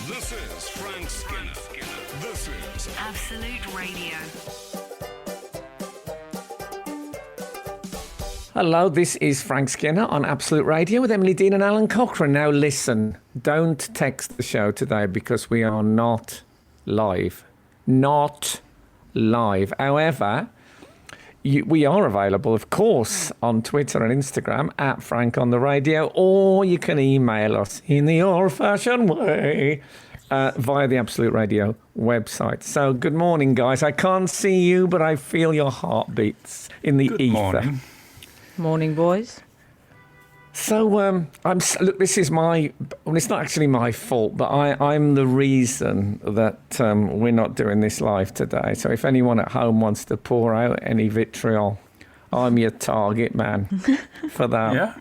This is Frank Skinner. This is Absolute Radio. Hello, this is Frank Skinner on Absolute Radio with Emily Dean and Alan Cochrane. Now listen, don't text the show today because we are not live. Not live. However, we are available, of course, on Twitter and Instagram at Frank on the Radio, or you can email us in the old-fashioned way via the Absolute Radio website. So good morning, guys. I can't see you, but I feel your heartbeats in the Good ether. morning. Morning, boys. So, look, this is well, it's not actually my fault, but I'm the reason that we're not doing this live today. So if anyone at home wants to pour out any vitriol, I'm your target man for that. Yeah.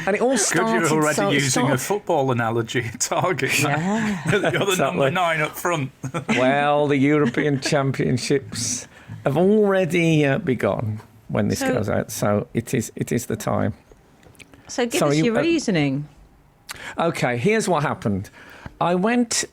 And it all Good, started... you're already using a football analogy, target. Yeah. You're the Exactly. number 9 up front. Well, the European Championships have already begun when this goes out. So it is the time. So give us your reasoning. Okay, here's what happened. I went...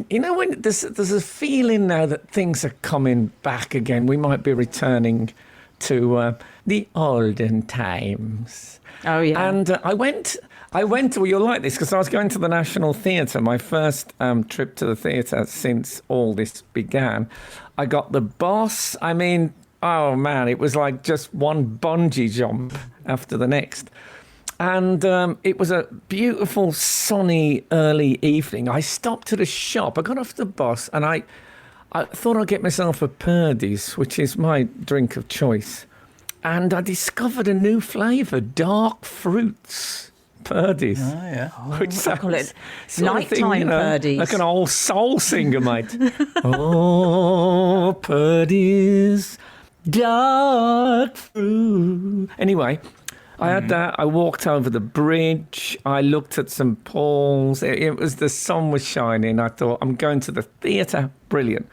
You know, when there's a feeling now that things are coming back again. We might be returning to the olden times. Oh, yeah. And I went. Well, you'll like this because I was going to the National Theatre. My first trip to the theatre since all this began. I got the bus. I mean, oh man, it was like just one bungee jump after the next. And it was a beautiful, sunny, early evening. I stopped at a shop. I got off the bus and I thought I'd get myself a Purdy's, which is my drink of choice. And I discovered a new flavour, dark fruits Purdy's. Oh, yeah. Which I call it sort of thing, nighttime Purdy's. like an old soul singer, mate. Oh, Purdy's, dark fruit. Anyway... I had that. I walked over the bridge. I looked at St Paul's. The sun was shining. I thought, I'm going to the theatre. Brilliant.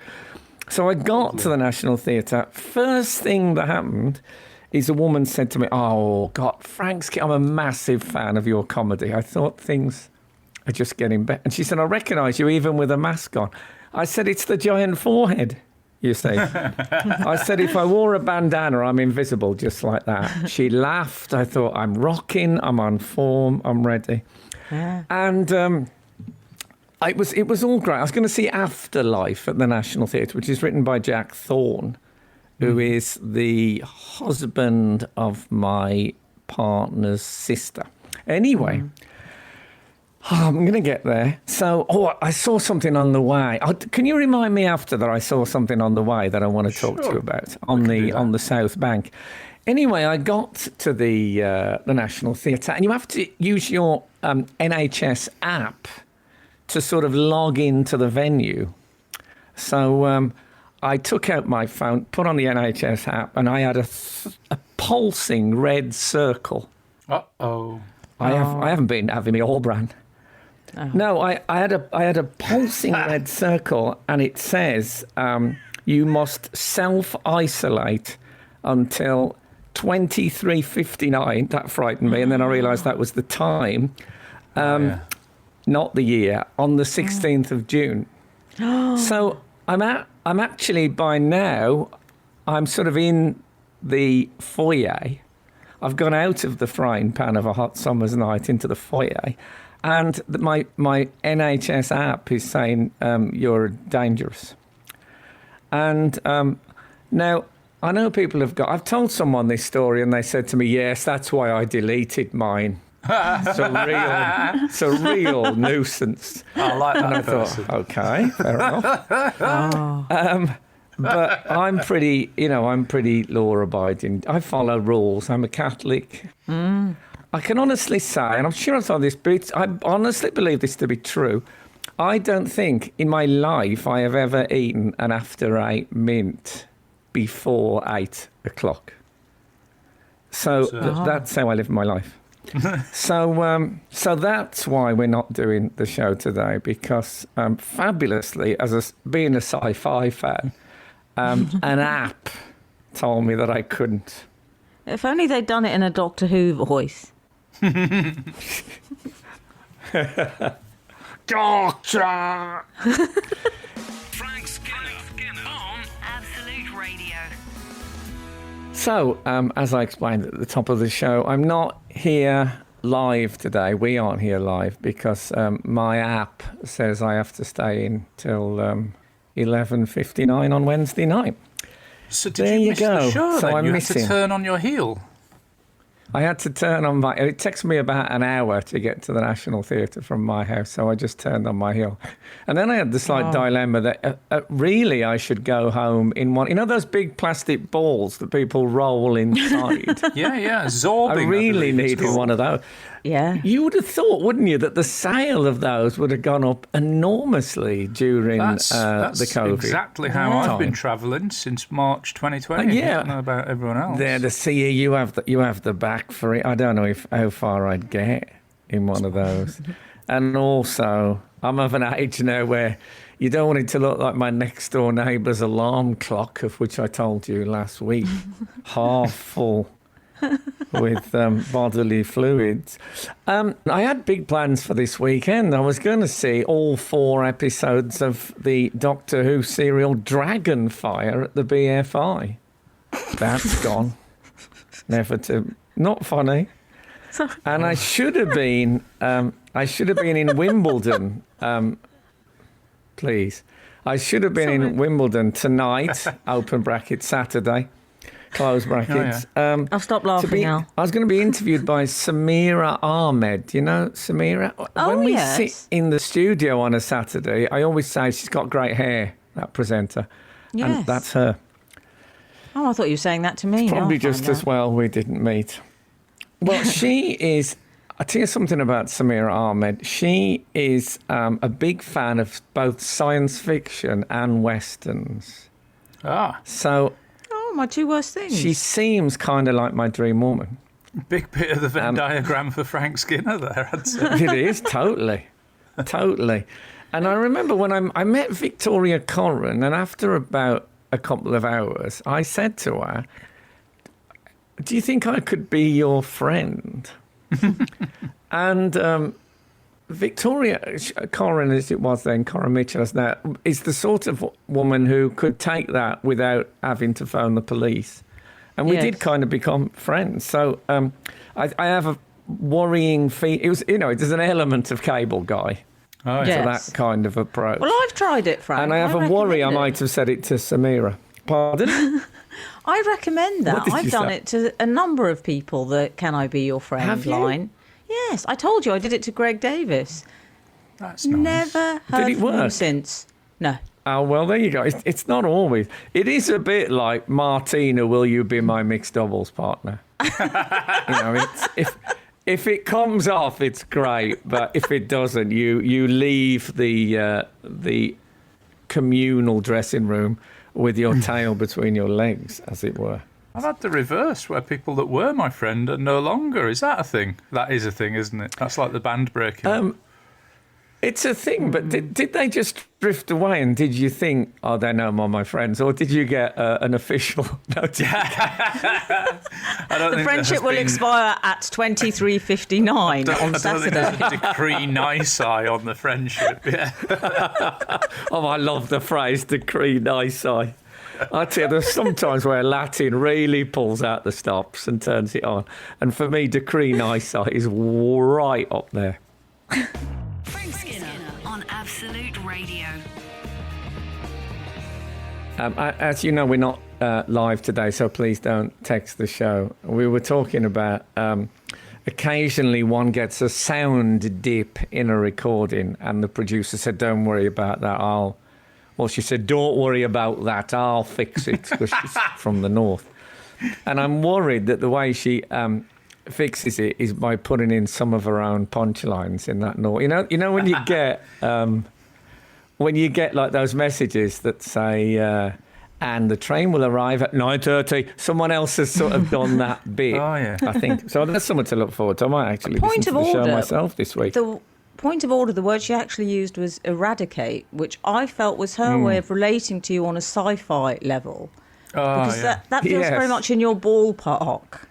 So I got to the National Theatre. First thing that happened is a woman said to me, oh, God, I'm a massive fan of your comedy. I thought things are just getting better. And she said, I recognise you even with a mask on. I said, it's the giant forehead. You see. I said, if I wore a bandana, I'm invisible, just like that. She laughed. I thought, I'm rocking, I'm on form, I'm ready. Yeah. And it was all great. I was going to see Afterlife at the National Theatre, which is written by Jack Thorne, who is the husband of my partner's sister. Anyway... Oh, I'm going to get there. So, I saw something on the way. Can you remind me after that I saw something on the way that I want to talk to you about on the South Bank? Anyway, I got to the National Theatre, and you have to use your NHS app to sort of log into the venue. So I took out my phone, put on the NHS app, and I had a pulsing red circle. Uh-oh. I haven't been having me all brand. Oh. No, I had a pulsing red circle, and it says you must self-isolate until 23:59. That frightened me, and then I realised that was the time, not the year. On the 16th of June. So I'm actually by now. I'm sort of in the foyer. I've gone out of the frying pan of a hot summer's night into the foyer, and my NHS app is saying you're dangerous. And now I know people I've told someone this story, and they said to me, "Yes, that's why I deleted mine." It's a real nuisance. I like that and I person. thought, okay, fair enough. But I'm pretty law-abiding. I follow rules. I'm a Catholic. I can honestly say, and I'm sure I saw this, but I honestly believe this to be true. I don't think in my life I have ever eaten an after-8 mint before 8 o'clock. So that's how I live my life. So that's why we're not doing the show today, because fabulously, being a sci-fi fan, an app told me that I couldn't. If only they'd done it in a Doctor Who voice. Doctor! Frank Skinner on Absolute Radio. So, as I explained at the top of the show, I'm not here live today. We aren't here live because my app says I have to stay in till 11:59 on Wednesday night. So did There you you miss go. the show So then? I'm You had missing. to turn on your heel. I had to turn on my... It takes me about an hour to get to the National Theatre from my house, so I just turned on my heel. And then I had the slight dilemma that really I should go home in one... You know those big plastic balls that people roll inside? Yeah, zorbing. I really believe it's needed called. one of those. Yeah. You would have thought, wouldn't you, that the sale of those would have gone up enormously during That's the COVID exactly how time. I've been travelling since March 2020. Yeah. I don't know about everyone else. There, the see you have the back for it. I don't know how far I'd get in one of those. And also, I'm of an age now where you don't want it to look like my next door neighbour's alarm clock, of which I told you last week, half full with bodily fluids. I had big plans for this weekend. I was going to see all 4 episodes of the Doctor Who serial Dragonfire at the BFI. That's gone. Never to... Not funny. And I should have been... in Wimbledon. Please. I should have been in Wimbledon tonight, open bracket, Saturday, close brackets. I'll stop laughing now. I was going to be interviewed by Samira Ahmed. Do you know Samira? Oh, when we yes. sit in the studio on a Saturday, I always say she's got great hair, that presenter. Yes. And that's her. Oh, I thought you were saying that to me. Probably I'll find just as out. well we didn't meet. Well, she is... I'll tell you something about Samira Ahmed. She is a big fan of both science fiction and westerns. So Oh, my 2 worst things. she seems kind of like my dream woman. Big bit of the Venn diagram for Frank Skinner there, I'd say. It is, totally. Totally. And I remember when I met Victoria Corrin, and after about a couple of hours, I said to her, do you think I could be your friend? And Victoria Corrin, as it was then, Corrin Mitchell as now, is the sort of woman who could take that without having to phone the police. And we Yes. did kind of become friends. So I have a worrying it was, there's an element of cable guy Oh, to Yes. that kind of approach. Well, I've tried it, Frank. And I have a worry I recommend it. might have said it to Samira. Pardon? I recommend that. What did I've you done say? it to a number of people, the Can I Be Your Friend Have you? line. Yes, I told you I did it to Greg Davis. That's nice. Never heard it from him work? since. No. Oh, well, there you go. It's not always. It is a bit like, Martina, will you be my mixed doubles partner? If it comes off, it's great. But if it doesn't, you leave the communal dressing room with your tail between your legs, as it were. I've had the reverse, where people that were my friend are no longer. Is that a thing? That is a thing, isn't it? That's like the band breaking up. It's a thing, but did they just drift away? And did you think, oh, they're no more my friends? Or did you get an official notice? I don't The think friendship will expire at 23:59 on I don't think Saturday. there's a decree nisi on the friendship. Yeah. Oh, I love the phrase decree nisi. I tell you, there's sometimes where Latin really pulls out the stops and turns it on. And for me, decree nisi is right up there. Frank Skinner on Absolute Radio. As you know, we're not live today, so please don't text the show. We were talking about occasionally one gets a sound dip in a recording, and the producer said, don't worry about that, she said, don't worry about that, I'll fix it, because she's from the north. And I'm worried that the way she fixes it is by putting in some of her own punchlines in that north. You know when you get like those messages that say, and the train will arrive at 9:30. Someone else has sort of done that bit. Oh, yeah. I think. So that's something to look forward to. I might actually listen Point to of the show order. myself this week. The point of order, the word she actually used was eradicate, which I felt was her way of relating to you on a sci-fi level. Oh, Because yeah. that feels Yes. very much in your ballpark.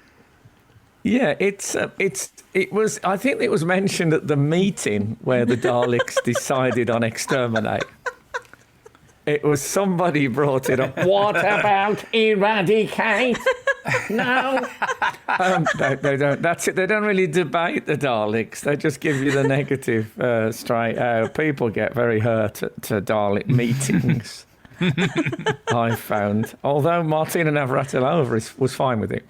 Yeah, it was. I think it was mentioned at the meeting where the Daleks decided on exterminate. It was somebody brought it up. What about eradicate? No. They don't. That's it. They don't really debate the Daleks. They just give you the negative straight out. People get very hurt at Dalek meetings. I found. Although Martina Navratilova was fine with it.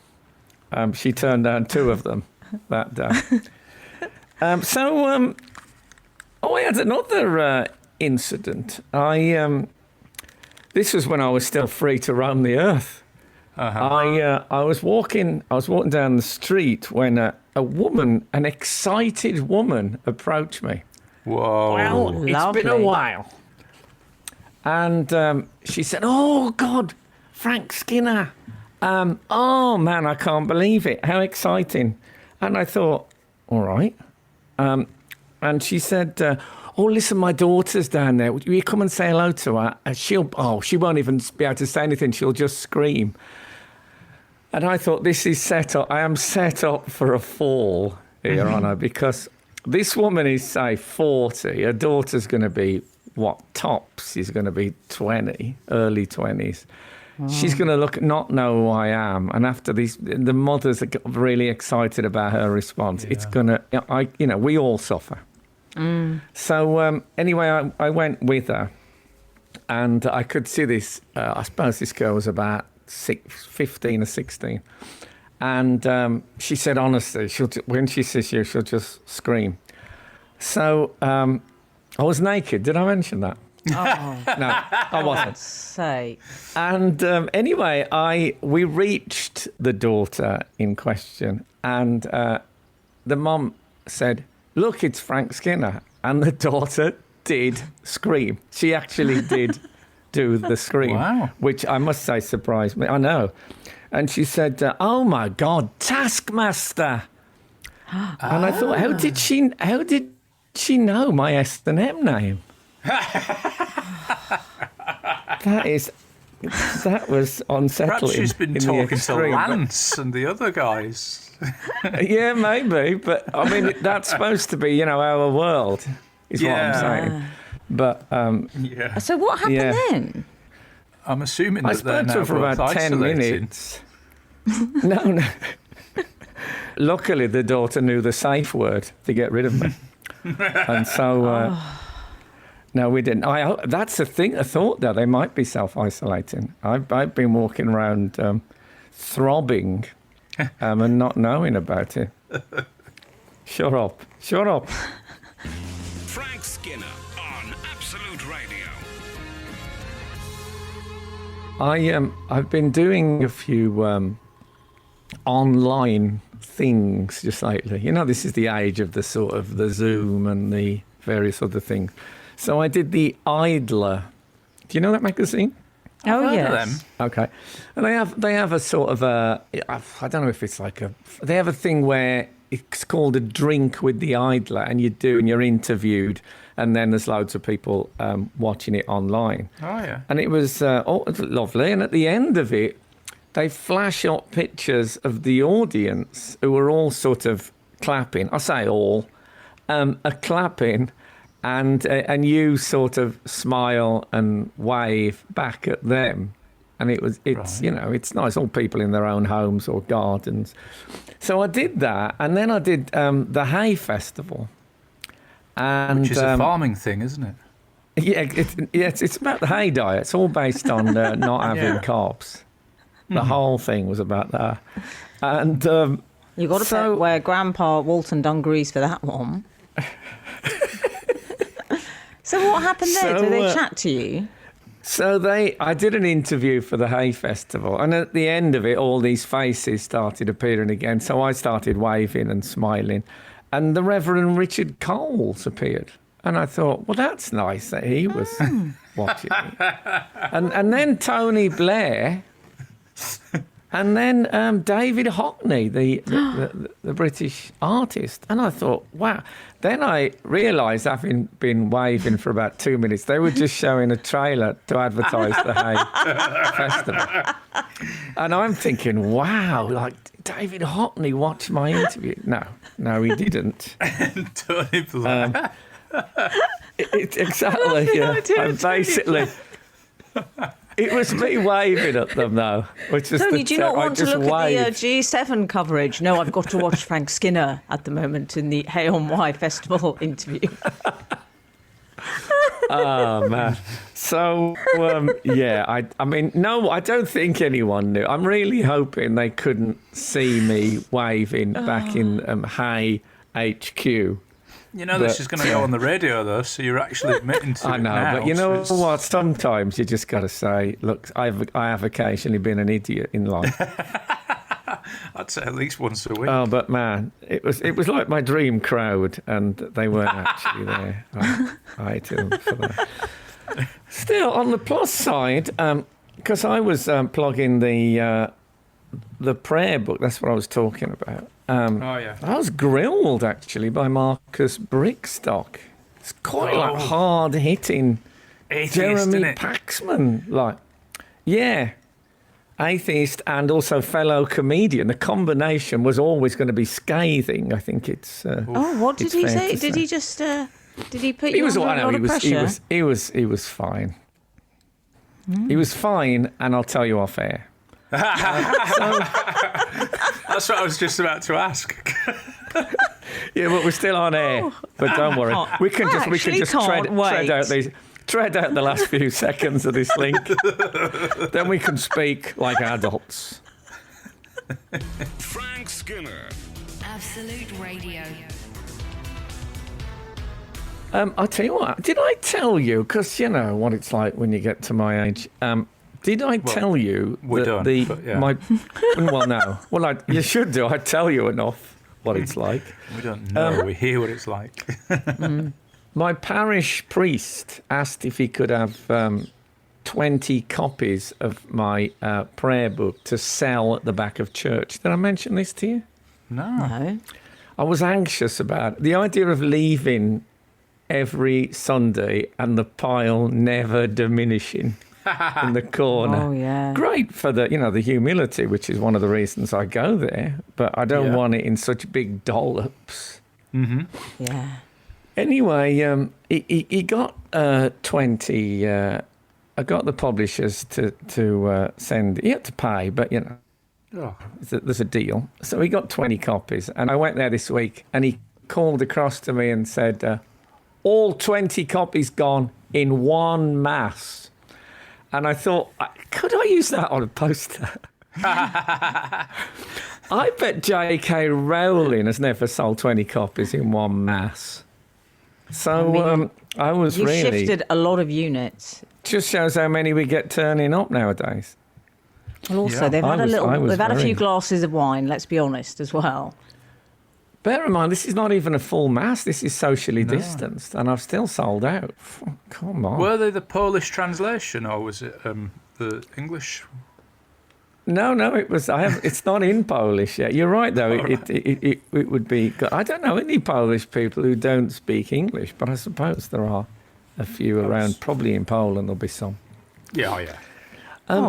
She turned down 2 of them that day. I had another incident. This was when I was still free to roam the earth. Uh-huh. I was walking down the street when a woman, an excited woman, approached me. Whoa! Well, it's been a while, and she said, "Oh God, Frank Skinner." Oh man, I can't believe it. How exciting. And I thought, all right. And she said, oh, listen, my daughter's down there. Will you come and say hello to her? She won't even be able to say anything. She'll just scream. And I thought, this is set up. I am set up for a fall here, aren't I? Because this woman is, say, 40. Her daughter's going to be, tops? She's going to be 20, early 20s. She's going to not know who I am, and after the mothers are really excited about her response. Yeah. It's going to, we all suffer. So anyway, I went with her, and I could see this. I suppose this girl was about 15 or 16, and she said, honestly, when she sees you, she'll just scream. So I was naked. Did I mention that? Oh, no, I wasn't. Say. And anyway, we reached the daughter in question, and the mum said, "Look, it's Frank Skinner," and the daughter did scream. She actually did do the scream, wow. Which I must say surprised me. I know, and she said, "Oh my God, Taskmaster!" And I thought, how did she know my S&M name? That was unsettling. Perhaps she's been talking to Lance and the other guys. Yeah, maybe, but I mean that's supposed to be, our world, is what I'm saying. But yeah. So what happened then? I'm assuming that I spoke to her for about 10 minutes. No. Luckily, the daughter knew the safe word to get rid of me, and so. No, we didn't. That's a thought that they might be self-isolating. I've been walking around throbbing and not knowing about it. Shut up. Frank Skinner on Absolute Radio. I've been doing a few online things just lately. This is the age of the sort of the Zoom and the various other things. So I did the Idler. Do you know that magazine? Oh, yes. Okay. And they have a sort of I don't know if it's they have a thing where it's called a drink with the Idler, and you're interviewed, and then there's loads of people watching it online. Oh, yeah. And it was lovely. And at the end of it, they flash up pictures of the audience who were all sort of clapping. I say all, are clapping. And you sort of smile and wave back at them, and it's right. It's nice, all people in their own homes or gardens. So I did that, and then I did the Hay Festival, which is a farming thing, isn't it? Yeah, it's about the hay diet. It's all based on not having carbs. The whole thing was about that, and you got to wear Grandpa Walton Dungarees for that one. So what happened there? Did they chat to you? So I did an interview for the Hay Festival, and at the end of it, all these faces started appearing again. So I started waving and smiling, and the Reverend Richard Coles appeared, and I thought, well, that's nice that he was watching me. And then Tony Blair And then David Hockney, the British artist. And I thought, wow. Then I realised, having been waving for about 2 minutes, they were just showing a trailer to advertise the Hay Festival. And I'm thinking, wow, like David Hockney watched my interview. No, he didn't. Tony Blair. Exactly, yeah. And basically... It was me waving at them, though. Which is Tony, do you not want to look waved. at the G7 coverage? No, I've got to watch Frank Skinner at the moment in the Hay on Wye Festival interview. Oh, man. So, yeah, I mean, no, I don't think anyone knew. I'm really hoping they couldn't see me waving back in Hay HQ. You know this is going to go on the radio, though, so you're actually admitting to I it know, now. but you know so what? Sometimes you just got to say, look, I have occasionally been an idiot in life. I'd say at least once a week. Oh, but man, it was like my dream crowd, and they weren't actually there. I hate them for that. Still, on the plus side, because I was plugging the prayer book. That's what I was talking about. Yeah. I was grilled actually by Marcus Brickstock. It's quite like hard hitting Atheist, Jeremy innit? Paxman, like, yeah, atheist and also fellow comedian. The combination was always going to be scathing. I think it's. What did it's he fair say? to Did he just? Did he put He you was. under I a know. lot He of was. pressure? He was fine. He was fine, and I'll tell you off air. That's what I was just about to ask. Yeah, but we're still on air. But don't worry, we can just tread out the last few seconds of this link. Then we can speak like adults. Frank Skinner. Absolute Radio. I'll tell you what. Did I tell you? Because you know what it's like when you get to my age. Did I tell you we that don't, but yeah. well, no. Well, you should do. I tell you enough what it's like. We don't know. We hear what it's like. My parish priest asked if he could have 20 copies of my prayer book to sell at the back of church. Did I mention this to you? No. I was anxious about it. The idea of leaving every Sunday and the pile never diminishing in the corner. Oh, yeah. Great for the humility, which is one of the reasons I go there, but I don't want it in such big dollops. Mm-hmm. Yeah. Anyway, he got 20. I got the publishers to send. He had to pay, but there's a deal. So he got 20 copies, and I went there this week, and he called across to me and said, all 20 copies gone in one mass. And I thought, could I use that on a poster? I bet J.K. Rowling has never sold 20 copies in one mass. So I was You really... shifted a lot of units. Just shows how many we get turning up nowadays. Well, also, Yeah. they've had they've had a very- few glasses of wine, let's be honest, as well. Bear in mind, this is not even a full mass. This is socially distanced, and I've still sold out. Come on. Were they the Polish translation, or was it the English? No, it was. It's not in Polish yet. You're right, though. It would be. I don't know any Polish people who don't speak English, but I suppose there are a few around. Probably in Poland there'll be some. Yeah.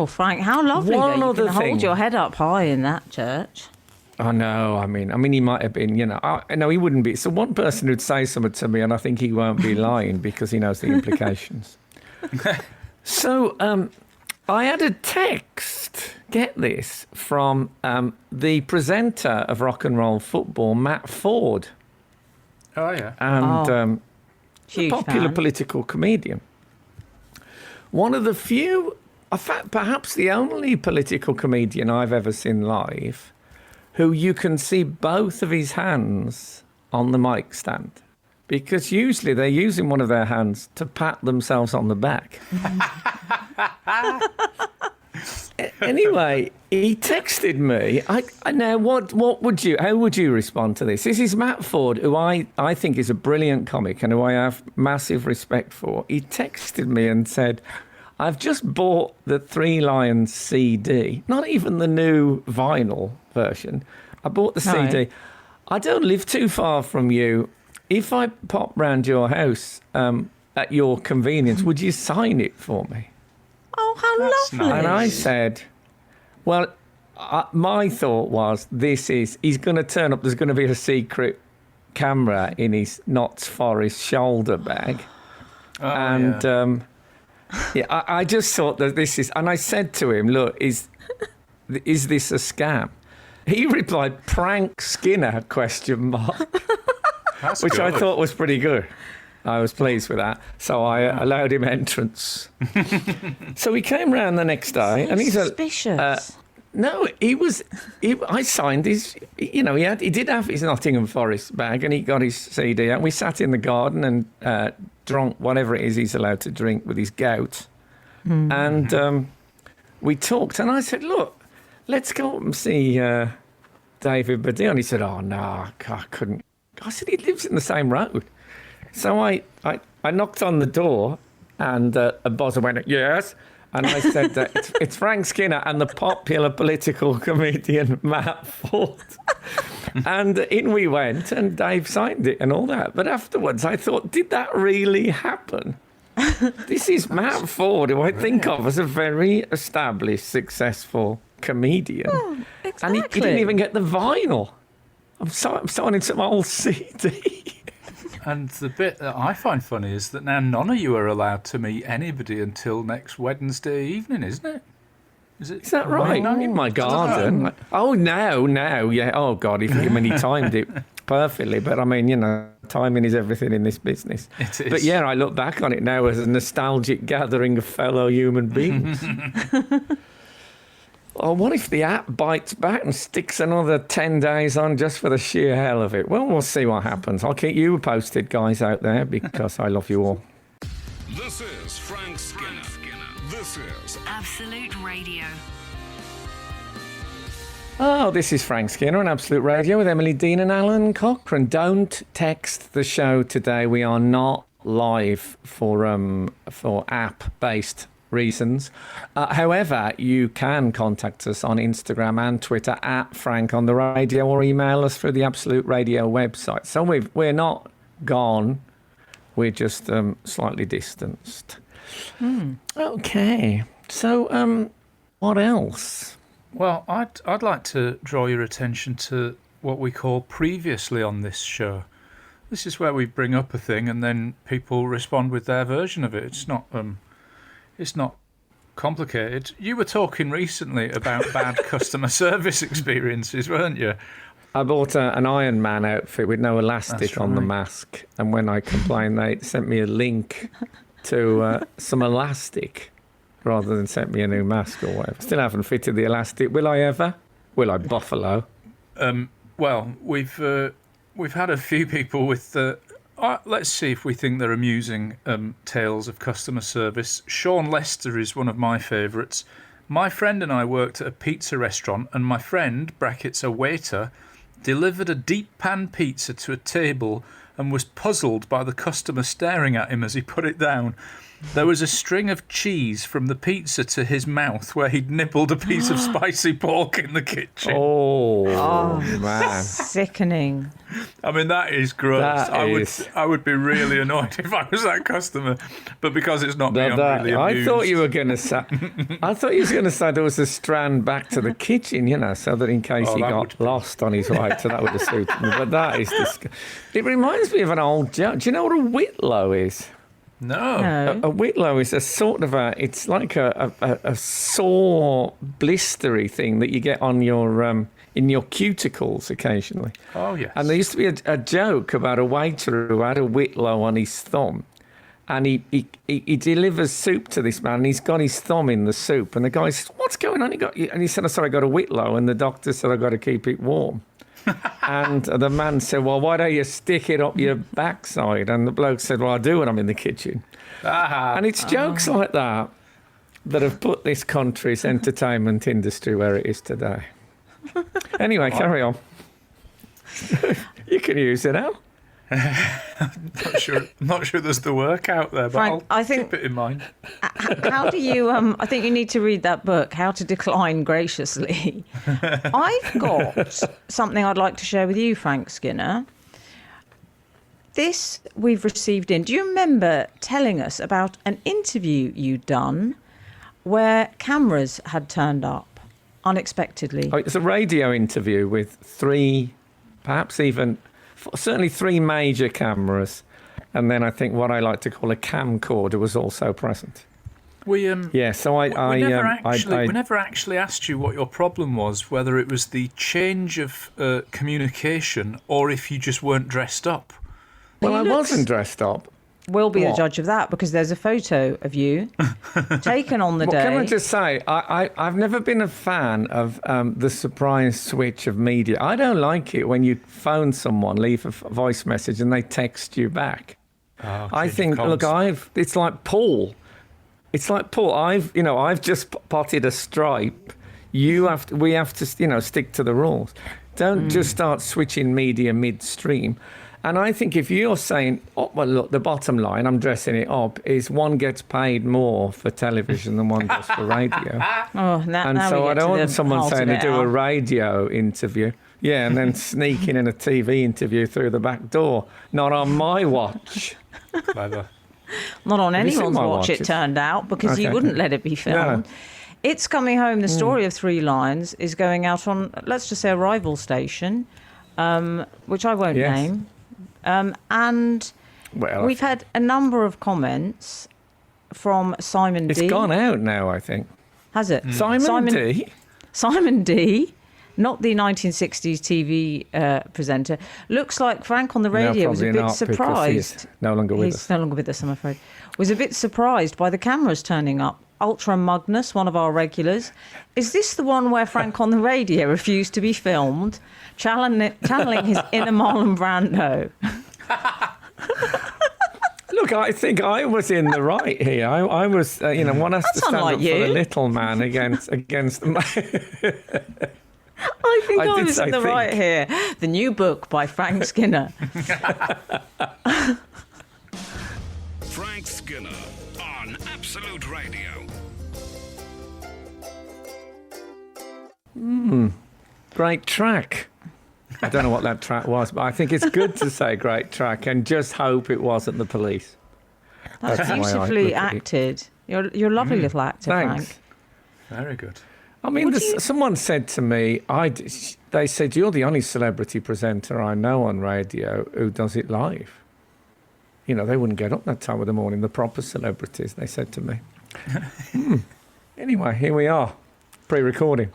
Frank, how lovely one that you other can thing. hold your head up high in that church. I know. I mean, he might have been. No, he wouldn't be. So one person who'd say something to me, and I think he won't be lying because he knows the implications. So I had a text. Get this from the presenter of Rock and Roll Football, Matt Forde, Oh yeah. and Huge popular fan. political comedian. One of the few, in fact, perhaps the only political comedian I've ever seen live who you can see both of his hands on the mic stand. Because usually they're using one of their hands to pat themselves on the back. Anyway, he texted me. Now, how would you respond to this? This is Matt Forde, who I think is a brilliant comic and who I have massive respect for. He texted me and said, I've just bought the Three Lions CD, not even the new vinyl version. I bought the CD. I don't live too far from you. If I pop round your house at your convenience, would you sign it for me? Oh, how That's lovely. nice. And I said, well, my thought was, he's going to turn up, there's going to be a secret camera in his Knott's Forest shoulder bag. I just thought that this is, and I said to him, look, is this a scam? He replied, prank Skinner, question mark, That's which I good. thought was pretty good. I was pleased with that. So I allowed him entrance. So he came round the next day and he said, Suspicious. no, I signed his, he did have his Nottingham Forest bag and he got his CD out. We sat in the garden and drank whatever it is he's allowed to drink with his gout. And we talked and I said, look, let's go up and see David Baddiel. And he said, oh, no, I couldn't. I said, he lives in the same road. So I knocked on the door and a buzzer went, yes. And I said, it's Frank Skinner and the popular political comedian Matt Forde. And in we went and Dave signed it and all that. But afterwards I thought, did that really happen? This is Matt Forde, who I think of as a very established, successful comedian. Exactly. And he didn't even get the vinyl. I'm signing some old CD. And the bit that I find funny is that now none of you are allowed to meet anybody until next Wednesday evening, isn't it? Is that right? No, In my garden. Oh, no, yeah. Oh, God, he timed it perfectly. But, I mean, timing is everything in this business. It is. But, yeah, I look back on it now as a nostalgic gathering of fellow human beings. Oh, what if the app bites back and sticks another 10 days on just for the sheer hell of it? Well, we'll see what happens. I'll keep you posted, guys out there, because I love you all. This is Frank Skinner. This is Absolute Radio. Oh, this is Frank Skinner on Absolute Radio with Emily Dean and Alan Cochrane. Don't text the show today. We are not live for app-based reasons. However, you can contact us on Instagram and Twitter at Frank on the Radio or email us through the Absolute Radio website. So we're not gone. We're just slightly distanced. Okay. So what else? Well, I'd like to draw your attention to what we call previously on this show. This is where we bring up a thing and then people respond with their version of it. It's not complicated. You were talking recently about bad customer service experiences, weren't you? I bought an Iron Man outfit with no elastic That's on the right. mask, and when I complained, they sent me a link to some elastic rather than sent me a new mask or whatever. Still haven't fitted the elastic. Will I ever? Will I, Buffalo? Well, we've had a few people with let's see if we think they're amusing tales of customer service. Sean Lester is one of my favourites. My friend and I worked at a pizza restaurant, and my friend, brackets a waiter, delivered a deep pan pizza to a table and was puzzled by the customer staring at him as he put it down. There was a string of cheese from the pizza to his mouth where he'd nibbled a piece of spicy pork in the kitchen. Oh, man. Sickening. I mean, that is gross. That I would be really annoyed if I was that customer, but because it's not me, I'm really amused. I thought you were going to say. I thought you was going to say there was a strand back to the kitchen, so that in case he that got would be- lost on his way, so that would have suited me. But that is it reminds me of an old joke. Do you know what a whitlow is? No. No. A whitlow is a sort of it's like a sore, blistery thing that you get on your in your cuticles occasionally. Oh, yes. And there used to be a joke about a waiter who had a whitlow on his thumb, and he delivers soup to this man, and he's got his thumb in the soup, and the guy says, "What's going on?" And he said, "Oh, sorry, I got a whitlow," and the doctor said, "I got to keep it warm." And the man said, "Well, why don't you stick it up your backside?" And the bloke said, "Well, I do when I'm in the kitchen." And it's jokes like that that have put this country's entertainment industry where it is today. Anyway, carry on. You can use it now. Not sure there's the work out there, but Frank, I'll I think- keep it in mind. How do you? I think you need to read that book, How to Decline Graciously. I've got something I'd like to share with you, Frank Skinner. This we've received in. Do you remember telling us about an interview you'd done where cameras had turned up unexpectedly? Oh, it's a radio interview with three, perhaps even, certainly three major cameras. And then I think what I like to call a camcorder was also present. We So we never actually asked you what your problem was, whether it was the change of communication or if you just weren't dressed up. Well, He I looks- wasn't dressed up. We'll be the What? judge of that because there's a photo of you taken on the Well, day. can I just say, I've never been a fan of the surprise switch of media. I don't like it when you phone someone, leave a voice message, and they text you back. I think, look, it's like Paul. It's like Paul. I've just potted a stripe. We have to, stick to the rules. Don't just start switching media midstream. And I think if you're saying, oh, well, look, the bottom line, I'm dressing it up, is one gets paid more for television than one does for radio. now So we I get don't to want the someone heart saying of to it, do a Al. radio interview. Yeah, and then sneaking in a TV interview through the back door. Not on my watch. Clever. Not on you seen anyone's my watch, it watches? turned out, because you Okay. wouldn't let it be filmed. No. It's Coming Home, the story of Three Lines, is going out on, let's just say, a rival station, which I won't Yes. name. And Well, we've had a number of comments from Simon it's D. gone out now, I think. Has it? Simon D. Simon D., not the 1960s TV presenter, looks like Frank on the radio was a probably bit not, because surprised. he's no longer with He's us. no longer with us, I'm afraid. Was a bit surprised by the cameras turning up. Ultra Magnus, one of our regulars. Is this the one where Frank on the radio refused to be filmed, channeling his inner Marlon Brando? Look, I think I was in the right here. I was, one has to stand unlike up for you. the little man against the man. I think I I did was say in the think. right here. The new book by Frank Skinner. Frank Skinner on Absolute Radio. Great track. I don't know what that track was, but I think it's good to say great track and just hope it wasn't the police. That's That's the way I beautifully look at it. acted. You're a lovely little actor, Thanks. Frank. Very good. I mean, someone said to me, they said, you're the only celebrity presenter I know on radio who does it live. They wouldn't get up that time of the morning, the proper celebrities, they said to me. Anyway, here we are, pre-recording.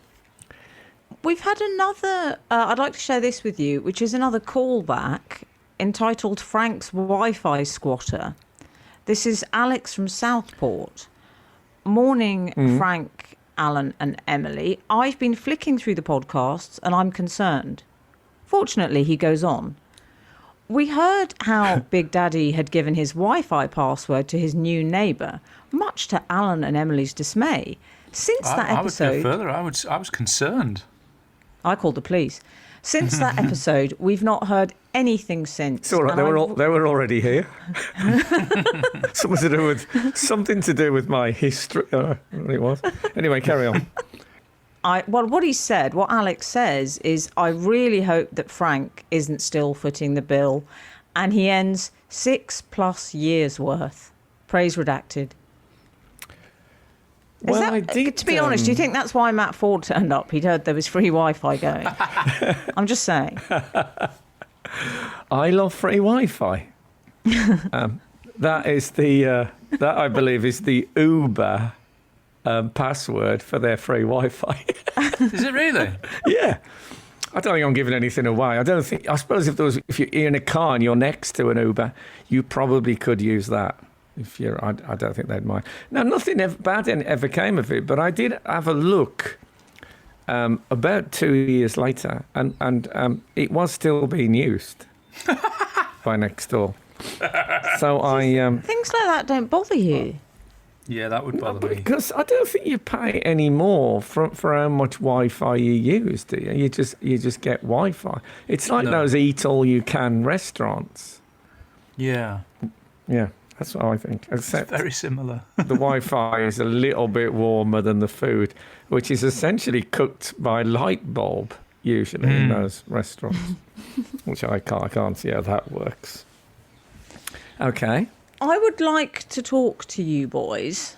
We've had another, I'd like to share this with you, which is another callback entitled Frank's Wi-Fi Squatter. This is Alex from Southport. Morning, Frank, Alan and Emily. I've been flicking through the podcasts and I'm concerned. Fortunately, he goes on. We heard how Big Daddy had given his Wi-Fi password to his new neighbour, much to Alan and Emily's dismay. Since that I would go episode... further. I was concerned. I called the police. Since that episode, we've not heard anything since. It's all right, And they were already here. Something to do with my history. It was. Anyway, carry on. what he said, what Alex says is, I really hope that Frank isn't still footing the bill, and he ends 6+ years worth. Praise redacted. Well, I did. To be honest, do you think that's why Matt Forde turned up? He'd heard there was free Wi-Fi going. I'm just saying. I love free Wi-Fi. That is that I believe is the Uber password for their free Wi-Fi. Is it really? Yeah. I don't think I'm giving anything away. I suppose if you're in a car and you're next to an Uber, you probably could use that. I don't think they'd mind. No, nothing bad ever came of it, but I did have a look about 2 years later, and it was still being used by next door. So Things like that don't bother you. Yeah, that would bother me. because I don't think you pay any more for how much Wi-Fi you use, do you? You just get Wi-Fi. It's like those eat all you can restaurants. Yeah, Yeah, that's what I think. Except very similar. the Wi-Fi is a little bit warmer than the food, which is essentially cooked by light bulb, usually in those restaurants, which I can't see how that works. Okay. I would like to talk to you boys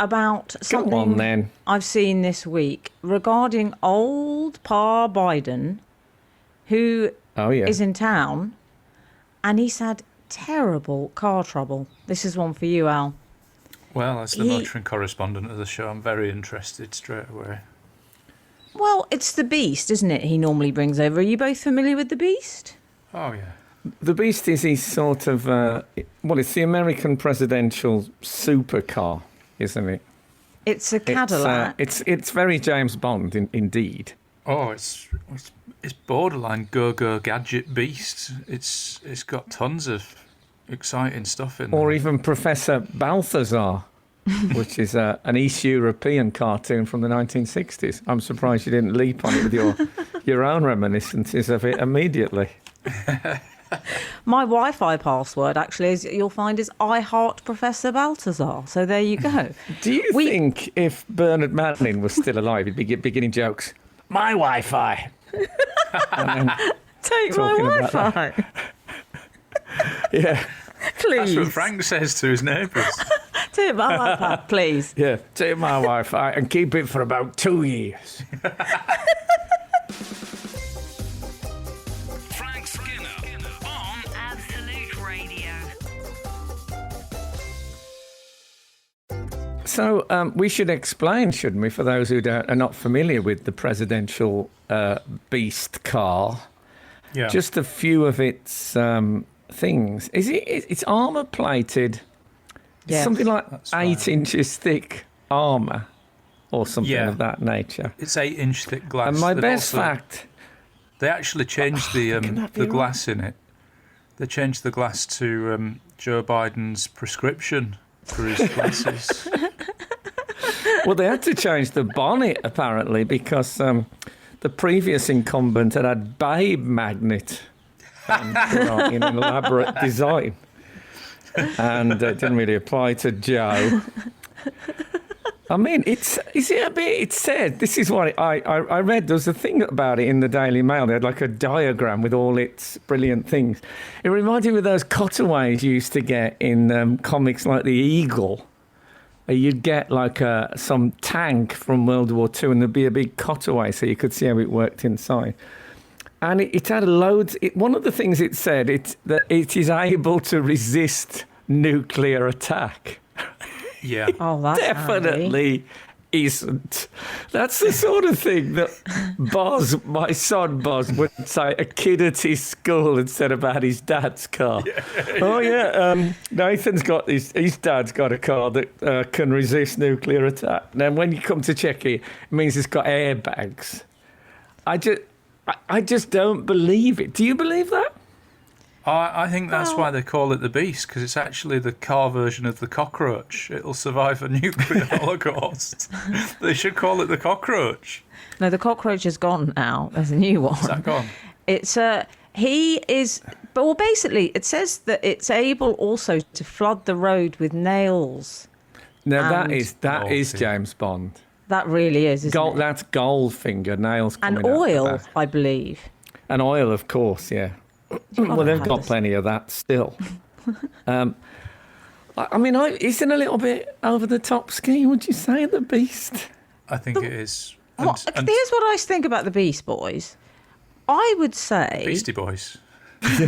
about Go on, something then. I've seen this week regarding old Pa Biden, who Oh, yeah. is in town, and he's had terrible car trouble. This is one for you, Al. Well, as the motoring correspondent of the show, I'm very interested straight away. Well, it's the Beast, isn't it, he normally brings over. Are you both familiar with the Beast? Oh, yeah. The Beast is his sort of, it's the American presidential supercar, isn't it? It's a Cadillac. It's very James Bond, indeed. Oh, it's borderline go-go gadget beast. It's got tons of exciting stuff in there. Or even Professor Balthazar, which is an East European cartoon from the 1960s. I'm surprised you didn't leap on it with your own reminiscences of it immediately. My Wi-Fi password, actually, you'll find is I heart Professor Balthazar. So there you go. Do you think if Bernard Manning was still alive, he'd be beginning jokes, my Wi-Fi? And then Take my talking about Wi-Fi, yeah, please. That's what Frank says to his neighbours. Take my Wi-Fi, please. yeah, take my Wi-Fi and keep it for about 2 years. Frank Skinner on Absolute Radio. So we should explain, shouldn't we, for those who are not familiar with the presidential beast car, Yeah. just a few of its things. It's armour plated, Yes. something like That's 8 right. inches thick armour or something Yeah. of that nature. It's 8-inch thick glass. And my They've best also- fact, They actually changed can that be the glass in it. They changed the glass to Joe Biden's prescription for his glasses. well, they had to change the bonnet apparently because the previous incumbent had Babe magnet in an elaborate design, and it didn't really apply to Joe. I mean, is it a bit? It said this is what I read. There was a thing about it in the Daily Mail. They had like a diagram with all its brilliant things. It reminded me of those cutaways you used to get in comics like The Eagle. You'd get like some tank from World War II, and there'd be a big cutaway so you could see how it worked inside. And it had loads. One of the things it said that it is able to resist nuclear attack. Yeah. Oh, that's handy. Definitely isn't. That's the sort of thing that Boz, my son Boz, would say a kid at his school and said about his dad's car. Oh yeah, Nathan's got his dad's got a car that can resist nuclear attack. Then when you come to check it, it means it's got airbags. I just don't believe it. Do you believe that? I think that's why they call it the Beast, because it's actually the car version of the cockroach. It'll survive a nuclear holocaust. They should call it the cockroach. No, the cockroach is gone now. There's a new one. Is that gone? It's he is, but well, basically, it says that it's able also to flood the road with nails. Now And- that is Oh, James Bond. That really is, isn't it? That's Goldfinger nails coming And out the oil, back. I believe. And oil, of course, yeah. Well, they've got plenty of that still. I mean, isn't a little bit over the top ski, would you say, the Beast? I think it is. And, Well, and here's what I think about the Beast Boys. I would say Beastie Boys. This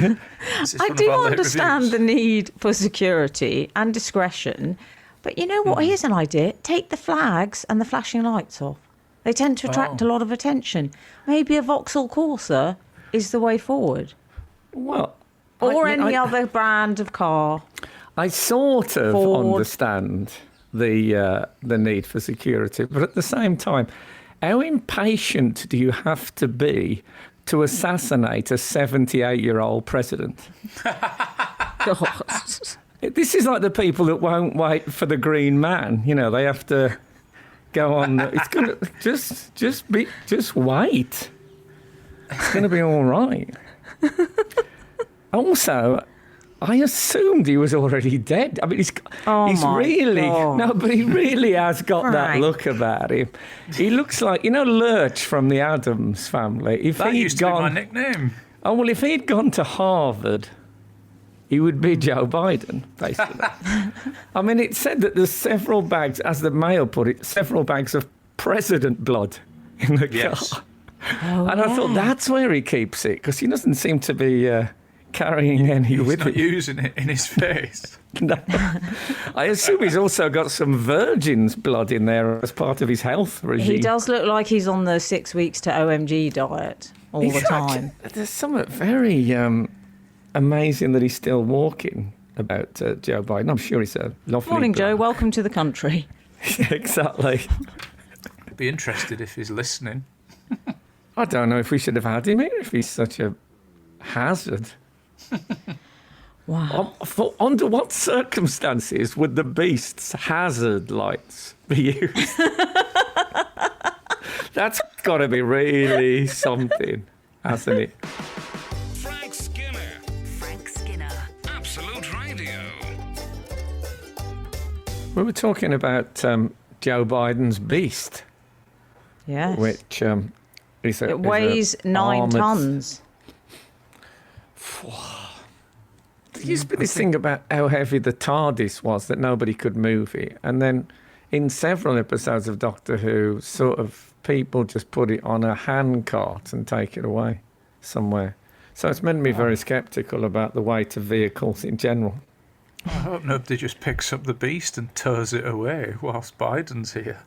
is I one of do our late understand the reviews. need for security and discretion, but you know what? Hmm. Here's an idea: take the flags and the flashing lights off. They tend to attract a lot of attention. Maybe a Vauxhall Corsa is the way forward, Well, or I mean, any other brand of car. I sort of Ford. understand the need for security, but at the same time, how impatient do you have to be to assassinate a 78-year-old president? God. This is like the people that won't wait for the Green Man. You know, they have to go on. It's gonna just wait. It's gonna be all right. Also, I assumed he was already dead. I mean, he's my really God. no, but he really has got that Frank. look about him. He looks like Lurch from the Addams Family. If That he'd used to be my gone, nickname. oh well, if he'd gone to Harvard, he would be Joe Biden, basically. I mean, it said that there's several bags, as the Mail put it, several bags of president blood in the Yes. car. And I thought that's where he keeps it, because he doesn't seem to be carrying any He's with not him. using it in his face. No. I assume he's also got some virgin's blood in there as part of his health regime. He does look like he's on the 6 weeks to OMG diet all the time. There's something very amazing that he's still walking about Joe Biden. I'm sure he's a lovely Morning, guy. Joe. Welcome to the country. Exactly. I'd be interested if he's listening. I don't know if we should have had him here if he's such a hazard. Wow. Under what circumstances would the Beast's hazard lights be used? That's got to be really something, hasn't it? Frank Skinner, Frank Skinner. Absolute Radio. We were talking about Joe Biden's Beast, Yes. which is a... It weighs 9 armoured- tons. There used to be this thing about how heavy the TARDIS was, that nobody could move it. And then in several episodes of Doctor Who, sort of people just put it on a handcart and take it away somewhere. So it's made me very sceptical about the weight of vehicles in general. I hope nobody just picks up the beast and tows it away whilst Biden's here.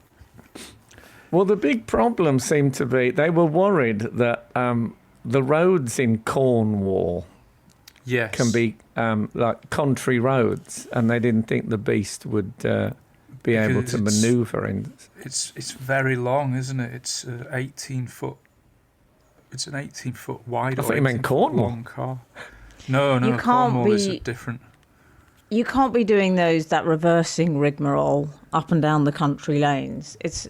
Well, the big problem seemed to be they were worried that the roads in Cornwall Yes. can be like country roads, and they didn't think the Beast would be able Because to it's- manoeuvre in. It's very long, isn't it? It's 18 foot. It's an 18-foot wide. I or thought you meant 18-foot Cornwall. long car. No, You can't Cornwall is be- different. You can't be doing that reversing rigmarole up and down the country lanes. It's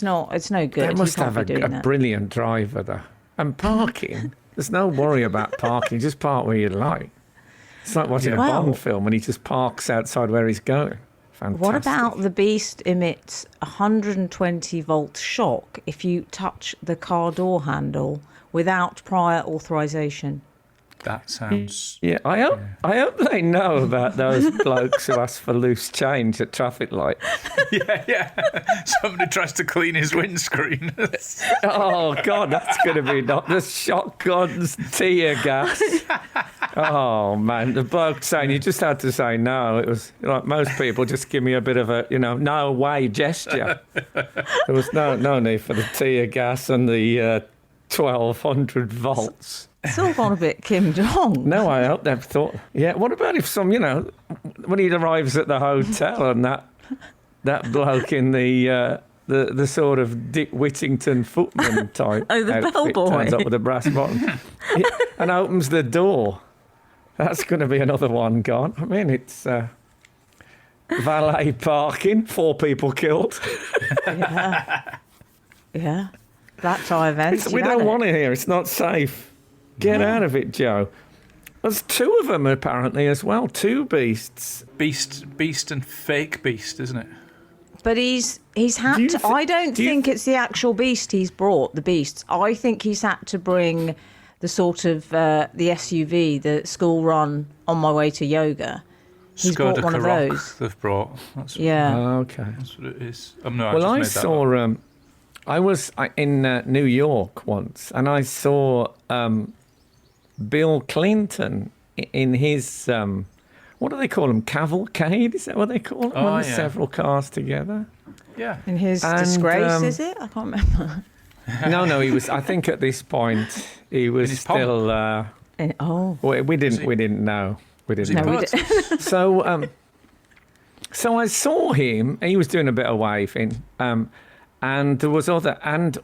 no good. They must you can't have be doing a that. brilliant driver, though. And parking, there's no worry about parking. Just park where you like. It's like watching a Well- Bond film and he just parks outside where he's going. Fantastic. What about the Beast emits 120 volt shock if you touch the car door handle without prior authorization? That sounds. Yeah, I hope they know about those blokes who ask for loose change at traffic lights. Yeah. Somebody tries to clean his windscreen. Oh, God, that's going to be not the shotguns, tear gas. Oh, man, the bloke saying you just had to say no. It was like most people just give me a bit of a, no way gesture. There was no need for the tear gas and the 1200 volts. It's all gone a bit Kim Jong. No, I hope they've thought. Yeah, what about if when he arrives at the hotel and that bloke in the sort of Dick Whittington footman type Oh, the outfit bellboy. turns up with a brass button and opens the door. That's going to be another one gone. I mean, it's valet parking, 4 people killed. Yeah. That tie event. We don't want it here. It's not safe. Get out of it, Joe. There's 2 of them apparently as well. 2 beasts. Beast and fake beast, isn't it? But he's had Do you to. thi- I don't do you- think it's the actual beast he's brought. The beasts. I think he's had to bring the sort of the SUV, the school run on my way to yoga. He's brought Skoda one of Karoq those. they've brought. That's, Yeah. Okay. that's what it is. No, Well, I just made that saw. up. I was in New York once, and I saw Bill Clinton in his what do they call them? Cavalcade? Is that what they call them? Oh, When there's yeah. several cars together. Yeah. In his And, disgrace, is it? I can't remember. No, he was. I think at this point he was his pomp. still. Oh. We didn't. he- We didn't know. We didn't No, know. we did. So I saw him. He was doing a bit of waving, and there was other. And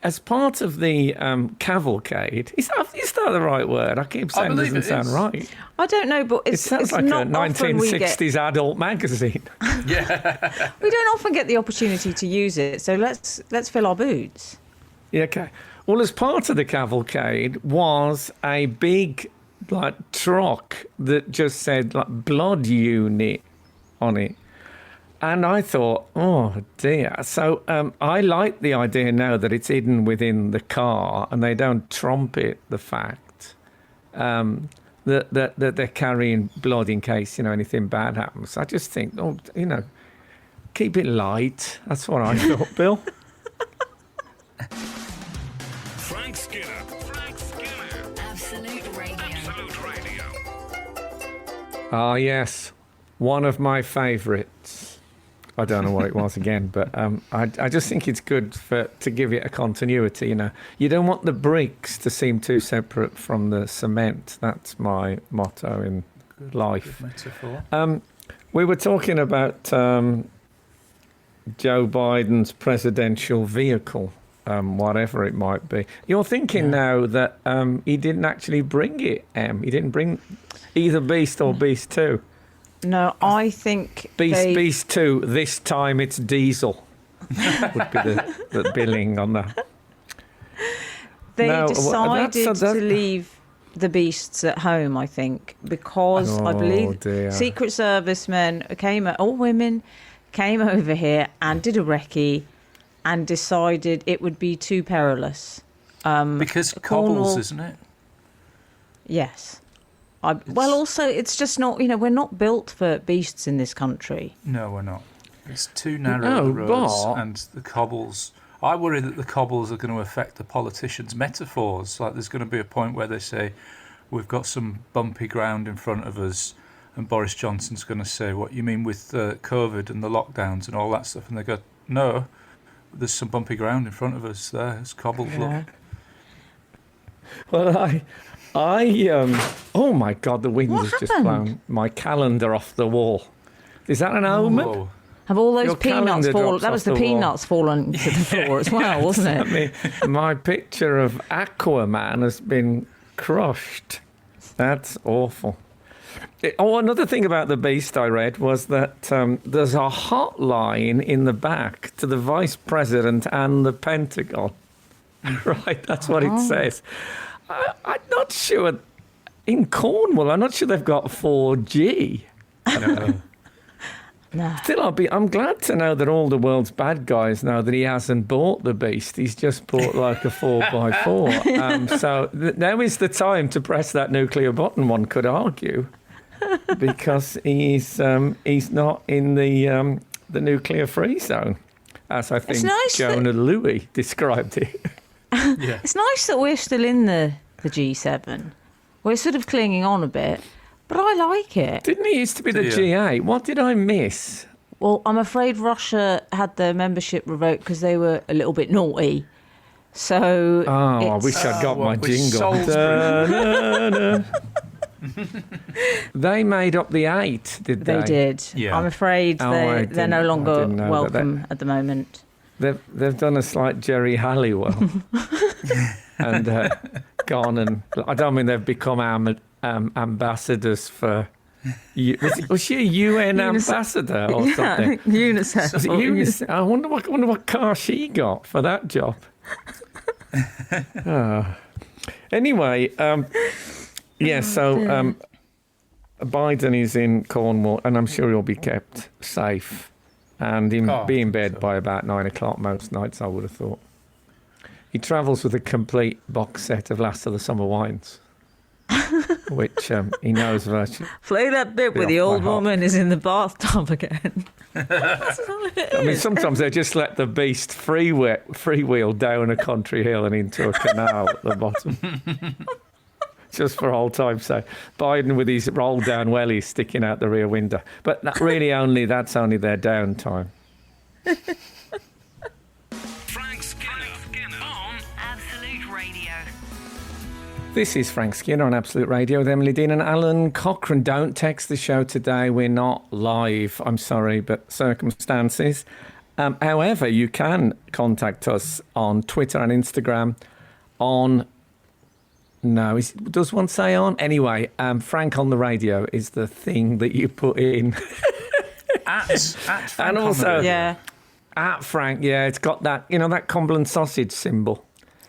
as part of the cavalcade, is that the right word? I keep saying it believe doesn't it sound is. right. I don't know, but It it's sounds like not a often we get. 1960s adult magazine. We don't often get the opportunity to use it, so let's fill our boots. Yeah, okay. Well, as part of the cavalcade was a big like truck that just said like blood unit on it. And I thought, oh dear. So I like the idea now that it's hidden within the car and they don't trumpet the fact that they're carrying blood in case, anything bad happens. I just think, keep it light. That's what I thought, Bill. Frank Skinner. Frank Skinner. Absolute Radio. Absolute Radio. Ah, yes. One of my favourites. I don't know what it was again, but I just think it's good to give it a continuity, You don't want the bricks to seem too separate from the cement. That's my motto in life. Good metaphor. We were talking about Joe Biden's presidential vehicle, whatever it might be. You're thinking now that he didn't actually bring it, He didn't bring either Beast or Beast 2. No, I think Beast 2, this time it's diesel, would be the billing on that. they No, decided that- to leave the beasts at home, I think, because I Oh, believe dear. Secret Service men all women came over here and did a recce and decided it would be too perilous. Because Cornwall- cobbles, isn't it? Yes. Well, also, it's just not, we're not built for beasts in this country. No, we're not. It's too narrow No, the roads but- and the cobbles. I worry that the cobbles are going to affect the politicians' metaphors. Like there's going to be a point where they say, we've got some bumpy ground in front of us, and Boris Johnson's going to say, what you mean with COVID and the lockdowns and all that stuff? And they go, no, there's some bumpy ground in front of us there. It's cobbled, Yeah. look. Well, oh my God, the wind What has just happened? blown my calendar off the wall. Is that an omen? Whoa. Have all those Your peanuts calendar fallen? drops That was off the the wall. peanuts falling to the floor as well, wasn't I it? mean, my picture of Aquaman has been crushed. That's awful. Another thing about the Beast I read was that there's a hotline in the back to the Vice President and the Pentagon. Right, that's what it says. I'm not sure. In Cornwall, I'm not sure they've got 4G. No. Still, I'm glad to know that all the world's bad guys know that he hasn't bought the Beast. He's just bought like a 4x4. So now is the time to press that nuclear button, one could argue, because he's not in the nuclear-free zone, as I think nice Jonah Louis described it. Yeah. It's nice that we're still in the G7. We're sort of clinging on a bit, but I like it. Didn't he used to be the Do you? G8? What did I miss? Well, I'm afraid Russia had their membership revoked because they were a little bit naughty. So Oh, I it's- wish I'd got my what with jingle. Salisbury? Da-na-na. They made up the 8, did they? they did. Yeah. I'm afraid Oh, I they're no didn't- I longer didn't know that. welcome at the moment. They've done a slight Jerry Halliwell and gone and I don't mean they've become ambassadors for. Was she a UN ambassador or something? UNICEF. Was it UNICEF? I wonder what car she got for that job. Anyway, so Biden is in Cornwall, and I'm sure he'll be kept safe, and he'll be in bed by about 9 o'clock most nights, I would have thought. He travels with a complete box set of Last of the Summer Wines, which he knows virtually. Play that bit where off the by old half. woman is in the bathtub again. I mean, sometimes they just let the beast freewheel down a country hill and into a canal at the bottom. Just for old time's sake. Biden with his roll down wellies sticking out the rear window. But that's only their downtime. Frank Skinner on Absolute Radio. This is Frank Skinner on Absolute Radio with Emily Dean and Alan Cochrane. Don't text the show today. We're not live. I'm sorry, but circumstances. However, you can contact us on Twitter and Instagram on... No, does one say on? Anyway, Frank on the radio is the thing that you put in. At Frank And on the also- radio. Yeah. At Frank, yeah, it's got that, that Cumberland sausage symbol.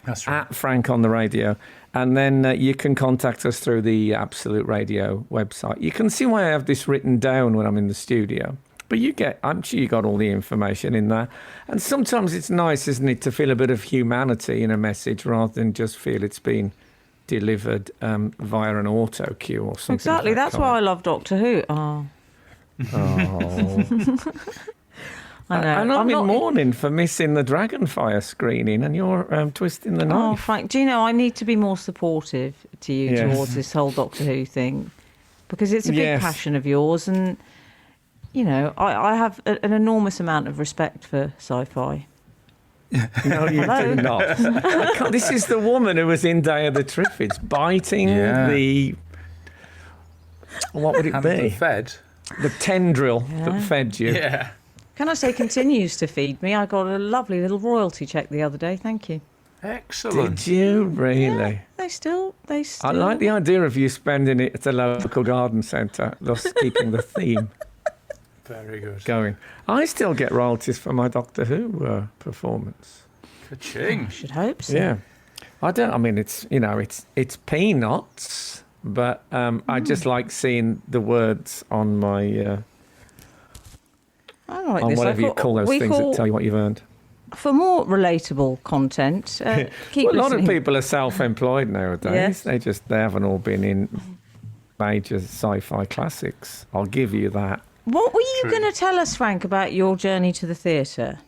That's right. at Frank on the Radio. And then you can contact us through the Absolute Radio website. You can see why I have this written down when I'm in the studio. But I'm sure you got all the information in there. And sometimes it's nice, isn't it, to feel a bit of humanity in a message rather than just feel it's been delivered via an auto cue or something. Exactly. That's why I love Doctor Who. Oh. I know. And I'm in mourning for missing the Dragonfire screening, and you're twisting the Oh, knife. Frank, do you know, I need to be more supportive to you Yes. towards this whole Doctor Who thing, because it's a big Yes. passion of yours, and, you know, I have an enormous amount of respect for sci-fi. No, you Hello? do not. This is the woman who was in Day of the Triffids, biting the... What would it And be? fed. The tendril that Yeah. fed you. Yeah. Can I say continues to feed me? I got a lovely little royalty check the other day, thank you. Excellent. Did you really? Yeah, they still... I like the idea of you spending it at a local garden centre, thus keeping the theme Very good. going. I still get royalties for my Doctor Who performance. Ka-ching. I should hope so. Yeah, I mean, it's peanuts, but I just like seeing the words on my I like on this. whatever you call those things that tell you what you've earned. For more relatable content, keep Well, a lot listening. of people are self-employed nowadays. Yes. They haven't all been in major sci-fi classics. I'll give you that. What were you True. going to tell us, Frank, about your journey to the theatre?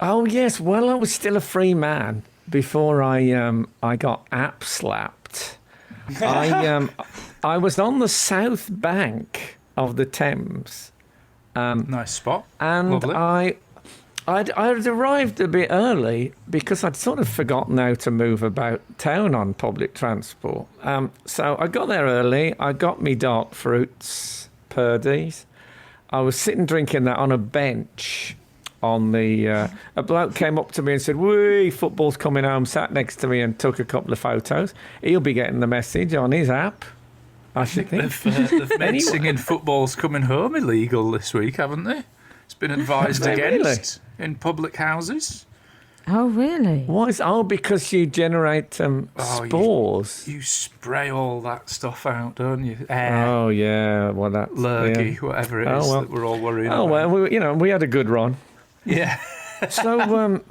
Oh yes, well I was still a free man before I got app slapped. I was on the south bank of the Thames, Nice spot. and Lovely. I'd arrived a bit early because I'd sort of forgotten how to move about town on public transport. So I got there early. I got me dark fruits, Purdy's. I was sitting drinking that on a bench on the... a bloke came up to me and said, "Wee, football's coming home," sat next to me and took a couple of photos. He'll be getting the message on his app, I should think. They've made singing football's coming home illegal this week, haven't they? It's been advised Have they really? against in public houses. Oh, really? Why is... Oh, because you generate spores. You spray all that stuff out, don't you? Oh, yeah. Well, that's... Lurgy, yeah. whatever it Oh, is well. that we're all worrying Oh, about. well, we had a good run. Yeah. So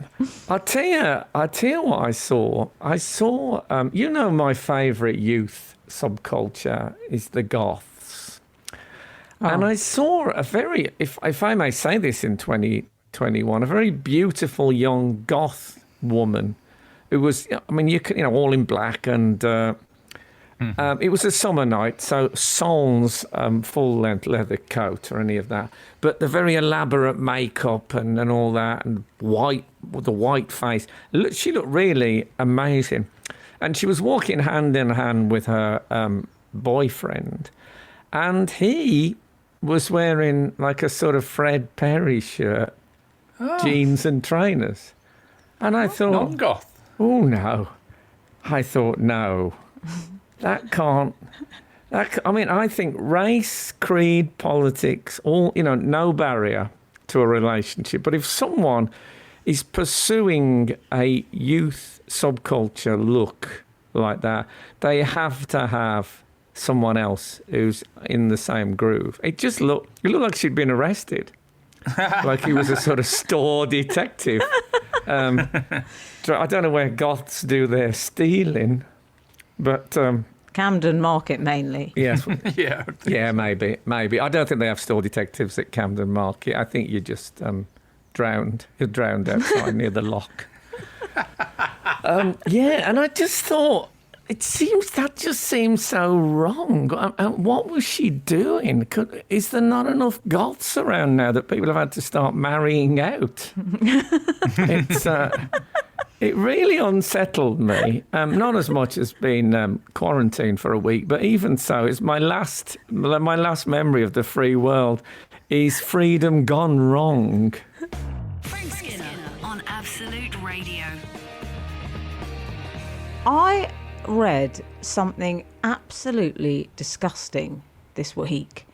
I'll tell you what I saw. I saw, my favourite youth subculture is the goths. And I saw a very, if I may say this in 2021, a very beautiful young goth woman who was, I mean, all in black, and it was a summer night, so sans full-length leather coat or any of that, but the very elaborate makeup and all that, and the white face. She looked really amazing. And she was walking hand in hand with her boyfriend, and he was wearing like a sort of Fred Perry shirt, jeans and trainers. And I thought, Non-goth. oh no. I thought, no, that can't. I think race, creed, politics, all, no barrier to a relationship. But if someone is pursuing a youth subculture look like that, they have to have someone else who's in the same groove. It looked like she'd been arrested. Like he was a sort of store detective. I don't know where goths do their stealing, but Camden Market mainly. yes, Yeah. yeah, maybe. I don't think they have store detectives at Camden Market. I think you just drowned. You're drowned outside near the lock. Yeah, and I just thought that just seems so wrong. What was she doing? Is there not enough goths around now that people have had to start marrying out? It really unsettled me. Not as much as being quarantined for a week, but even so, it's my last memory of the free world is freedom gone wrong. Frank Skinner on Absolute Radio. I read something absolutely disgusting this week.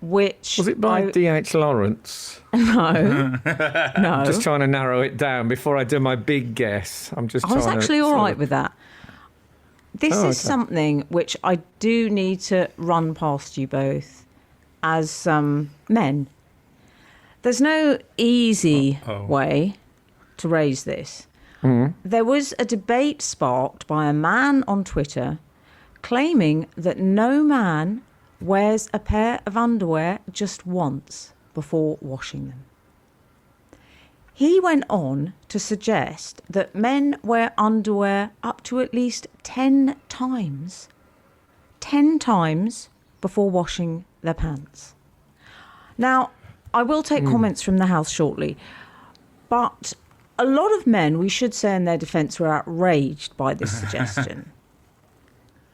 which Was it by D.H. Lawrence? No. I'm just trying to narrow it down before I do my big guess. I was actually all right with that. This Oh, is okay. something which I do need to run past you both as men. There's no easy way to raise this. There was a debate sparked by a man on Twitter claiming that no man wears a pair of underwear just once before washing them. He went on to suggest that men wear underwear up to at least 10 times before washing their pants. Now, I will take comments from the house shortly, but a lot of men, we should say in their defence, were outraged by this suggestion.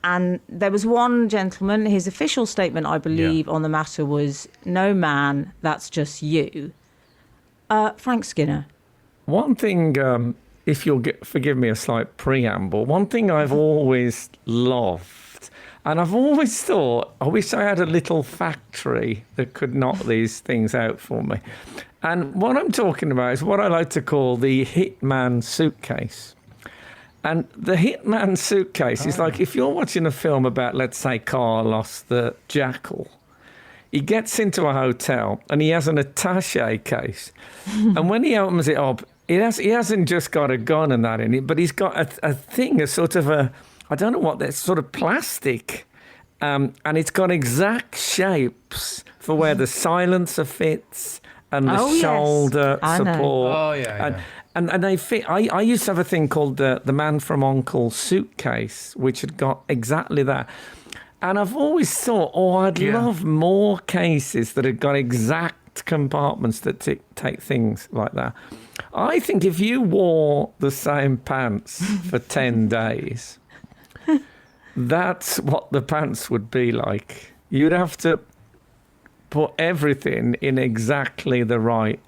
And there was one gentleman, his official statement, I believe, on the matter was, "No man, that's just you." Frank Skinner. One thing, if you'll forgive me a slight preamble, one thing I've always loved, and I've always thought, I wish I had a little factory that could knock these things out for me. And what I'm talking about is what I like to call the Hitman suitcase. And the Hitman suitcase is like if you're watching a film about, let's say, Carlos the Jackal. He gets into a hotel and he has an attaché case. And when he opens it up, he hasn't just got a gun and that in it, but he's got a thing, a sort of I don't know what, that's sort of plastic. And it's got exact shapes for where the silencer fits and the shoulder support. Oh, yeah. And they fit. I used to have a thing called the Man from U.N.C.L.'s suitcase, which had got exactly that. And I've always thought, I'd love more cases that had got exact compartments that take things like that. I think if you wore the same pants for 10 days, that's what the pants would be like. You'd have to put everything in exactly the right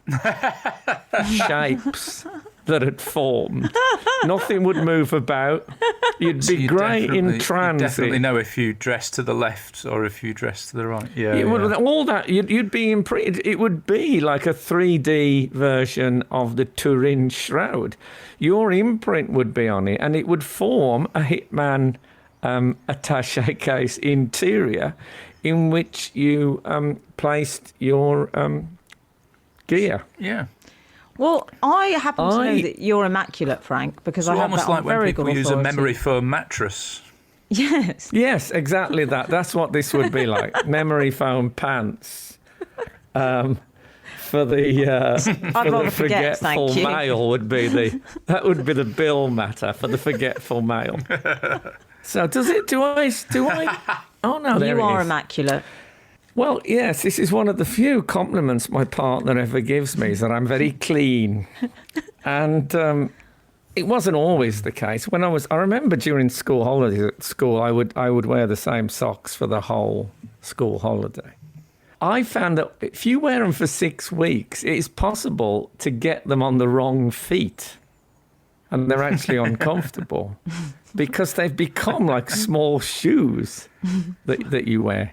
shapes that had formed. Nothing would move about. You'd be great in transit. You definitely know if you dress to the left or if you dress to the right. All that, you'd be it would be like a 3D version of the Turin Shroud. Your imprint would be on it and it would form a Hitman attaché case interior in which you placed your gear. Yeah. Well, I happen to know that you're immaculate, Frank, because I have almost that on like when very people good use a authority. memory foam mattress. Yes. Yes, exactly that. That's what this would be like. Memory foam pants. For the I'd rather forget, forgetful thank you. male would be that would be the bill matter for the forgetful male. So do I? Oh no, there You it are is. immaculate. Well, yes, this is one of the few compliments my partner ever gives me, is that I'm very clean. And it wasn't always the case. I remember during school holidays at school, I would wear the same socks for the whole school holiday. I found that if you wear them for 6 weeks, it is possible to get them on the wrong feet. And they're actually uncomfortable because they've become like small shoes that you wear.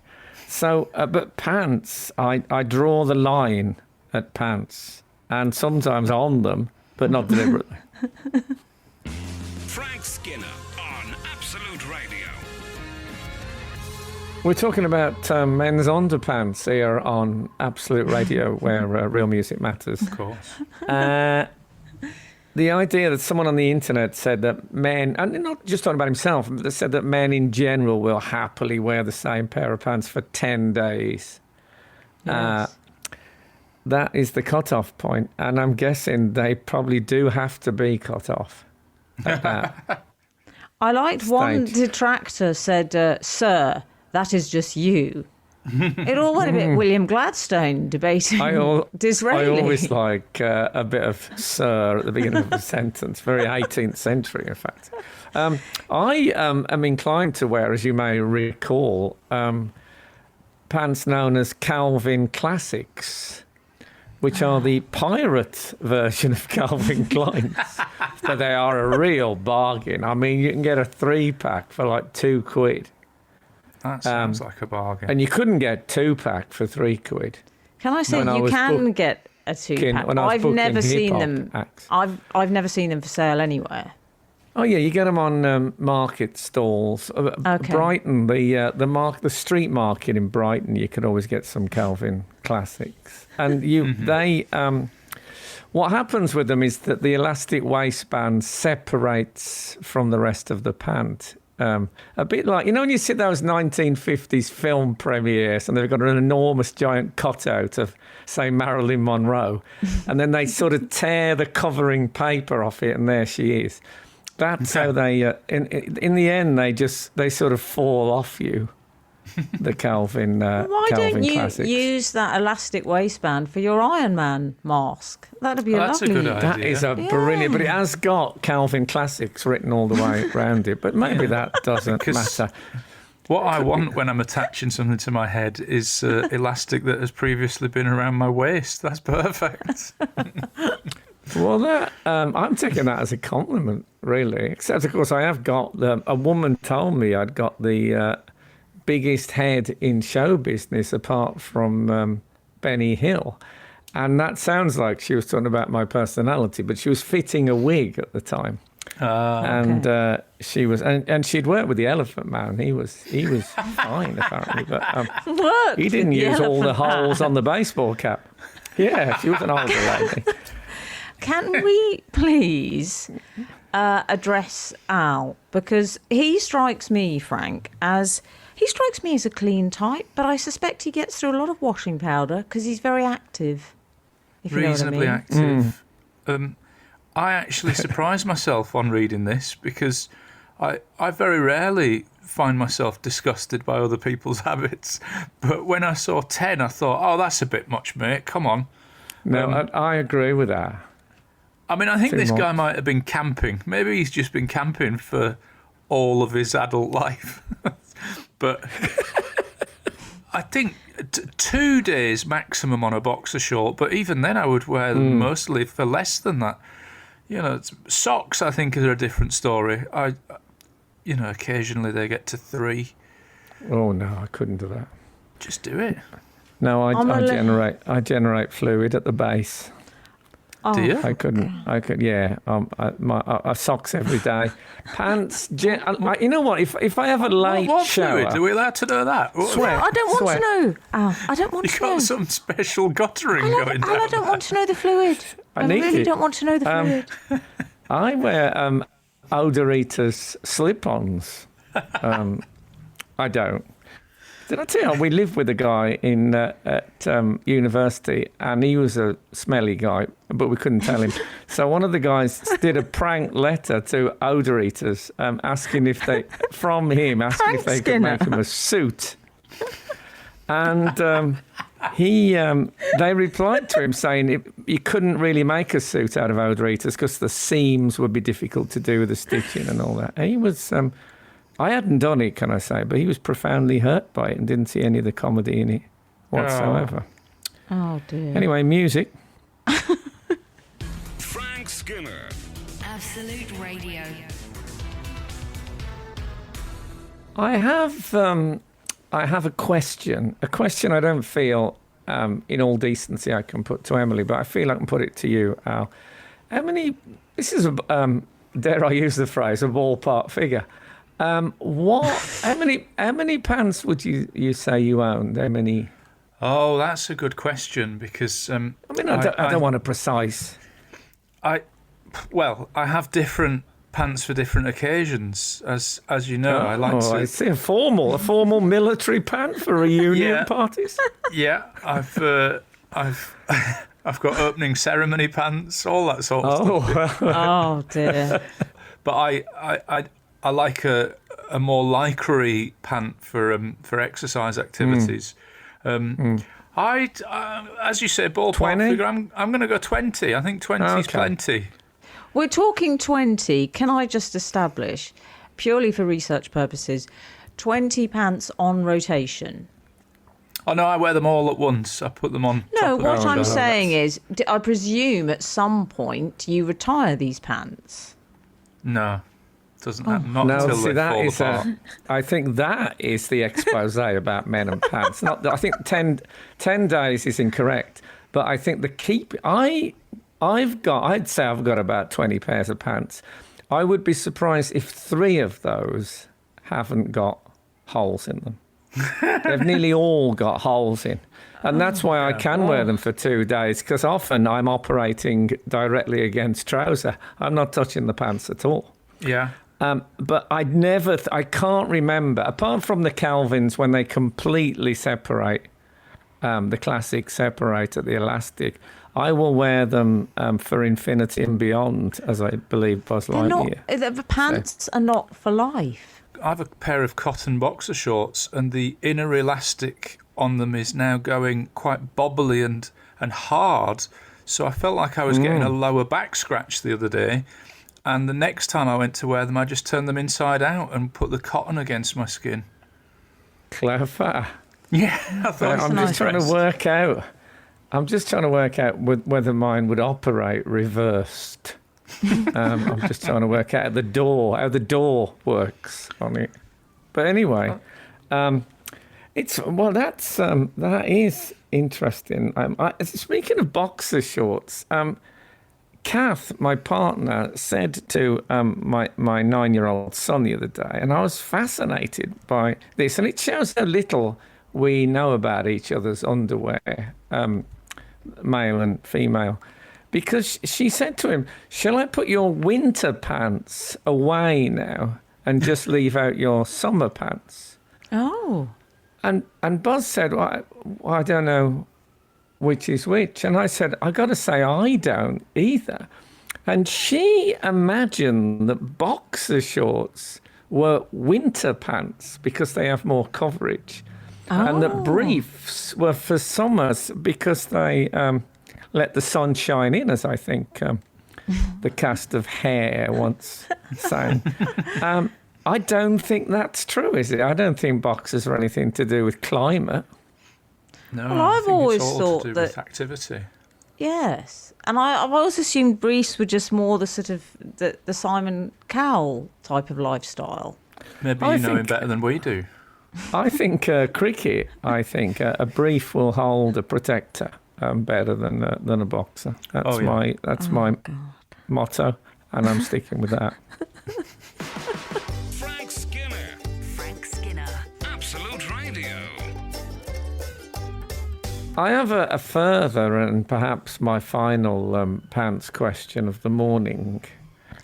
So, but pants, I draw the line at pants and sometimes on them, but not deliberately. Frank Skinner on Absolute Radio. We're talking about men's underpants here on Absolute Radio, where real music matters. Of course. The idea that someone on the internet said that men, and not just talking about himself, but they said that men in general will happily wear the same pair of pants for 10 days. Yes. That is the cut-off point, and I'm guessing they probably do have to be cut off at that. I liked one State. detractor said, "Sir, that is just you." It all went a bit William Gladstone debating Disraeli. I always like a bit of "sir" at the beginning of a sentence, very 18th century, in fact. I am inclined to wear, as you may recall, pants known as Calvin Classics, which are the pirate version of Calvin Klein's. So they are a real bargain. I mean, you can get a 3-pack for like £2. That sounds like a bargain. And you couldn't get 2-pack for £3. Can I say When I you was can get a 2-pack? when I was I've booking never seen hip-hop them. acts. I've never seen them for sale anywhere. Oh yeah, you get them on market stalls. Okay. Brighton, the street market in Brighton, you could always get some Calvin classics. And what happens with them is that the elastic waistband separates from the rest of the pant. A bit like, when you see those 1950s film premieres and they've got an enormous giant cutout of, say, Marilyn Monroe, and then they sort of tear the covering paper off it, and there she is. That's how they, in the end, they sort of fall off you, the Calvin Why Calvin don't you classics. use that elastic waistband for your Iron Man mask? That'd be That's a lovely. good idea. That is a brilliant, but it has got Calvin Classics written all the way around it. But maybe that doesn't matter. What I want when I'm attaching something to my head is elastic that has previously been around my waist. That's perfect. Well, I'm taking that as a compliment, really. Except, of course, I have got a woman told me I'd got the biggest head in show business apart from Benny Hill. And that sounds like she was talking about my personality, but she was fitting a wig at the time. And she was, and she'd worked with the Elephant Man. He was fine apparently, but he didn't use all the holes on the baseball cap. Yeah, she was an older lady. Can we please address Al? Because he strikes me, Frank, as a clean type, but I suspect he gets through a lot of washing powder because he's very active. If you know what I Reasonably mean. active. I actually surprised myself on reading this because I very rarely find myself disgusted by other people's habits. But when I saw 10, I thought, oh, that's a bit much, mate. Come on. No, I agree with that. I mean, I think Too this guy much. might have been camping. Maybe he's just been camping for all of his adult life. But I think 2 days maximum on a boxer short. But even then, I would wear them mostly for less than that. Socks, I think, are a different story. Occasionally they get to 3. Oh no, I couldn't do that. Just do it. No, I I'm generate fluid at the base. Do you? I couldn't. I could. Yeah. I socks every day. Pants. You know what? If I have a late What shower, fluid? Are we allowed to know that? sweat. I don't want sweat. to know. Al, I don't want You to know. got some special guttering Al, going Al, I down. don't want to know the fluid. I need really it. don't want to know the fluid. I wear Odoritas slip-ons. I don't. Did I tell you, we lived with a guy at university, and he was a smelly guy, but we couldn't tell him. So one of the guys did a prank letter to Odoritas, asking if they could make him a suit. And they replied to him saying you couldn't really make a suit out of Odoritas because the seams would be difficult to do with the stitching and all that. And he was... I hadn't done it, can I say, but he was profoundly hurt by it and didn't see any of the comedy in it whatsoever. Oh, dear. Anyway, music. Frank Skinner. Absolute Radio. I have a question. A question I don't feel, in all decency, I can put to Emily, but I feel I can put it to you, Al. This is, dare I use the phrase, a ballpark figure. How many pants would you say you owned? How many? Oh, that's a good question because I don't want a precise. I have different pants for different occasions, as you know. I like to. I see a formal military pant for reunion Yeah. parties. Yeah, I've got opening ceremony pants, all that sort of stuff. Oh, dear. But I like a more lycra-y pant for exercise activities. As you say, ballpark 20? figure. I'm going to go 20. I think 20 is Okay. plenty. We're talking 20. Can I just establish, purely for research purposes, 20 pants on rotation? Oh no, I wear them all at once. I put them on. No, top of what the- I'm saying is, I presume at some point you retire these pants. No. Doesn't that not No, until see, they that fall is apart? I think that is the expose about men and pants. Not, I think 10 days is incorrect, but I think I'd say I've got about 20 pairs of pants. I would be surprised if 3 of those haven't got holes in them. They've nearly all got holes in. And that's why I can wear them for 2 days, because often I'm operating directly against trouser. I'm not touching the pants at all. Yeah. But I can't remember, apart from the Calvins when they completely separate, the classic separator, the elastic, I will wear them for infinity and beyond, as I believe Buzz Lightyear. The pants are not for life. I have a pair of cotton boxer shorts, and the inner elastic on them is now going quite bobbly and hard. So I felt like I was getting a lower back scratch the other day. And the next time I went to wear them, I just turned them inside out and put the cotton against my skin. Clever. Yeah, I thought I'm just trying to work out. Whether mine would operate reversed. I'm just trying to work out how the door works on it. But anyway, that is interesting. Speaking of boxer shorts, Kath, my partner, said to my 9-year-old son the other day, and I was fascinated by this, and it shows how little we know about each other's underwear, male and female. Because she said to him, "Shall I put your winter pants away now and just leave out your summer pants?" Oh. And Buzz said, well, I don't know which is which. And I said, I got to say, I don't either. And she imagined that boxer shorts were winter pants because they have more coverage. And that briefs were for summers because they let the sun shine in, as I think the cast of Hair once sang. I don't think that's true, is it? I don't think boxers are anything to do with climate. No, Well, I I've think always it's all thought to do that- with activity. Yes. And I've always assumed briefs were just more the sort of the Simon Cowell type of lifestyle. Maybe I you know him think- better than we do. I think cricket, a brief will hold a protector better than a boxer. That's my motto, and I'm sticking with that. Frank Skinner. Frank Skinner. Absolute Radio. I have a further and perhaps my final pants question of the morning.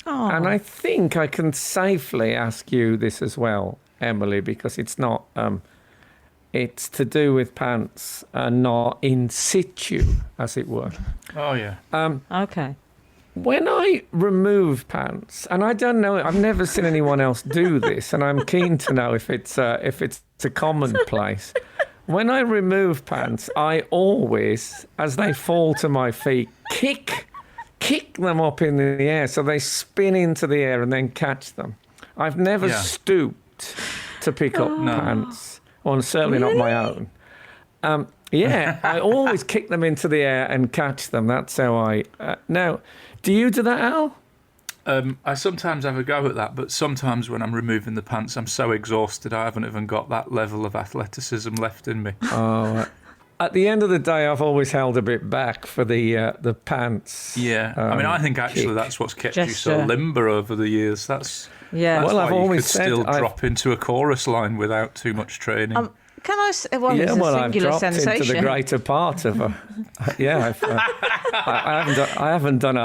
Oh. And I think I can safely ask you this as well, Emily, because it's not, it's to do with pants, not in situ, as it were. Oh, yeah. Okay. When I remove pants, and I don't know, I've never seen anyone else do this, and I'm keen to know if it's a commonplace. When I remove pants, I always, as they fall to my feet, kick them up in the air so they spin into the air and then catch them. I've never stooped to pick up pants, or certainly not my own. I always kick them into the air and catch them. That's how I... now, do you do that, Al? I sometimes have a go at that, but sometimes when I'm removing the pants, I'm so exhausted I haven't even got that level of athleticism left in me. At the end of the day, I've always held a bit back for the pants. Yeah, I mean, I think actually kick. that's what's kept you so Gesture. limber over the years. That's Yeah. Well, why I've you always could said still I've- drop into a chorus line without too much training. Can I say, well, it's a I've singular dropped sensation. into the greater part of a... I haven't done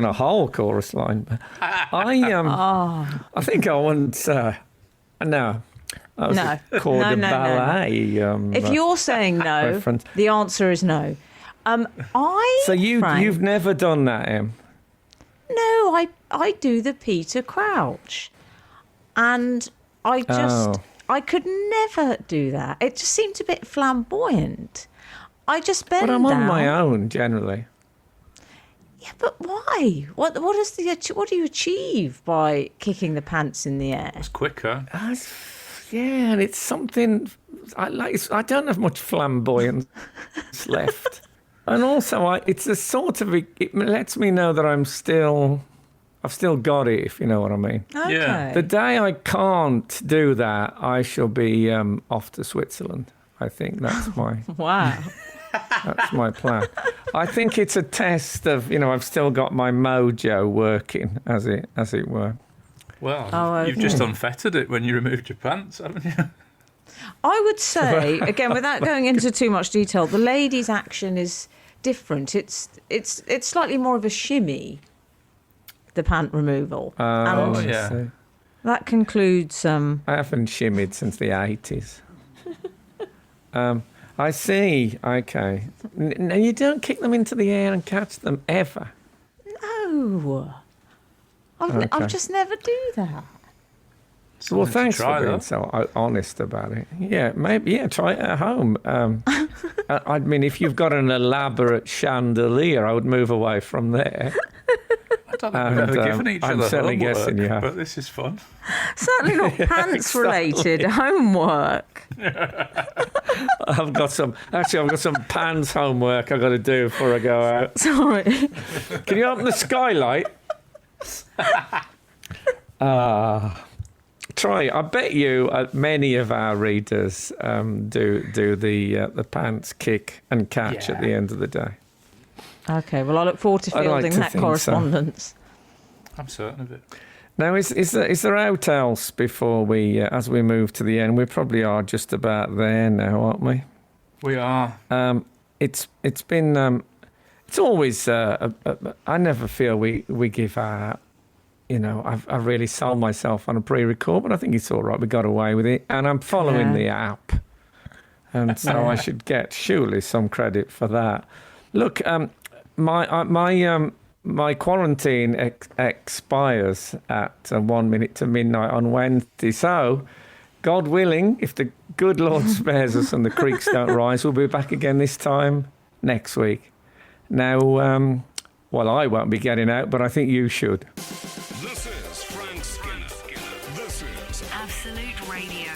a whole chorus line. But I think I once... no. I was No. called No, a no, no, no. ballet. If you're saying no, reference. the answer is no. So Frank, you've never done that, Em? No, I do the Peter Crouch. And I could never do that. It just seemed a bit flamboyant. I just bend But I'm down. on my own, generally. Yeah, but why? What do you achieve by kicking the pants in the air? It's quicker. Yeah, and it's something... I don't have much flamboyance left. And also, it's a sort of... It lets me know that I'm still I've still got it, if you know what I mean. Okay. Yeah. The day I can't do that, I shall be off to Switzerland. I think that's my plan. I think it's a test of, I've still got my mojo working, as it were. Well, you've just unfettered it when you removed your pants, haven't you? I would say, again, without going into too much detail, the ladies' action is different. It's slightly more of a shimmy, the pant removal. Oh, And yeah. see. that concludes... I haven't shimmied since the 80s. I see. Okay. No, you don't kick them into the air and catch them ever. No. Okay. I've just never do that. Well, Something to thanks try, for being though. so honest about it. Yeah, maybe. Yeah, try it at home. I mean, if you've got an elaborate chandelier, I would move away from there. I don't think we've ever given each I'm other certainly homework, guessing you have. but this is fun. Certainly not pants-related homework. I've got some pants homework I've got to do before I go out. Sorry. Can you open the skylight? Try. I bet you many of our readers do the pants kick and catch at the end of the day. Okay, well, I look forward to I'd like fielding to that think so. correspondence. I'm certain of it. Now, is there out else before we, as we move to the end? We probably are just about there now, aren't we? We are. It's been it's always I never feel we give our. I've really sold myself on a pre-record, but I think it's all right. We got away with it, and I'm following the app, and so I should get surely some credit for that. Look, my quarantine expires at 1 minute to midnight on Wednesday, so God willing, if the good Lord spares us and the creeks don't rise, we'll be back again this time next week. Now, well, I won't be getting out, but I think you should. This is Frank Skinner. This is Absolute Radio.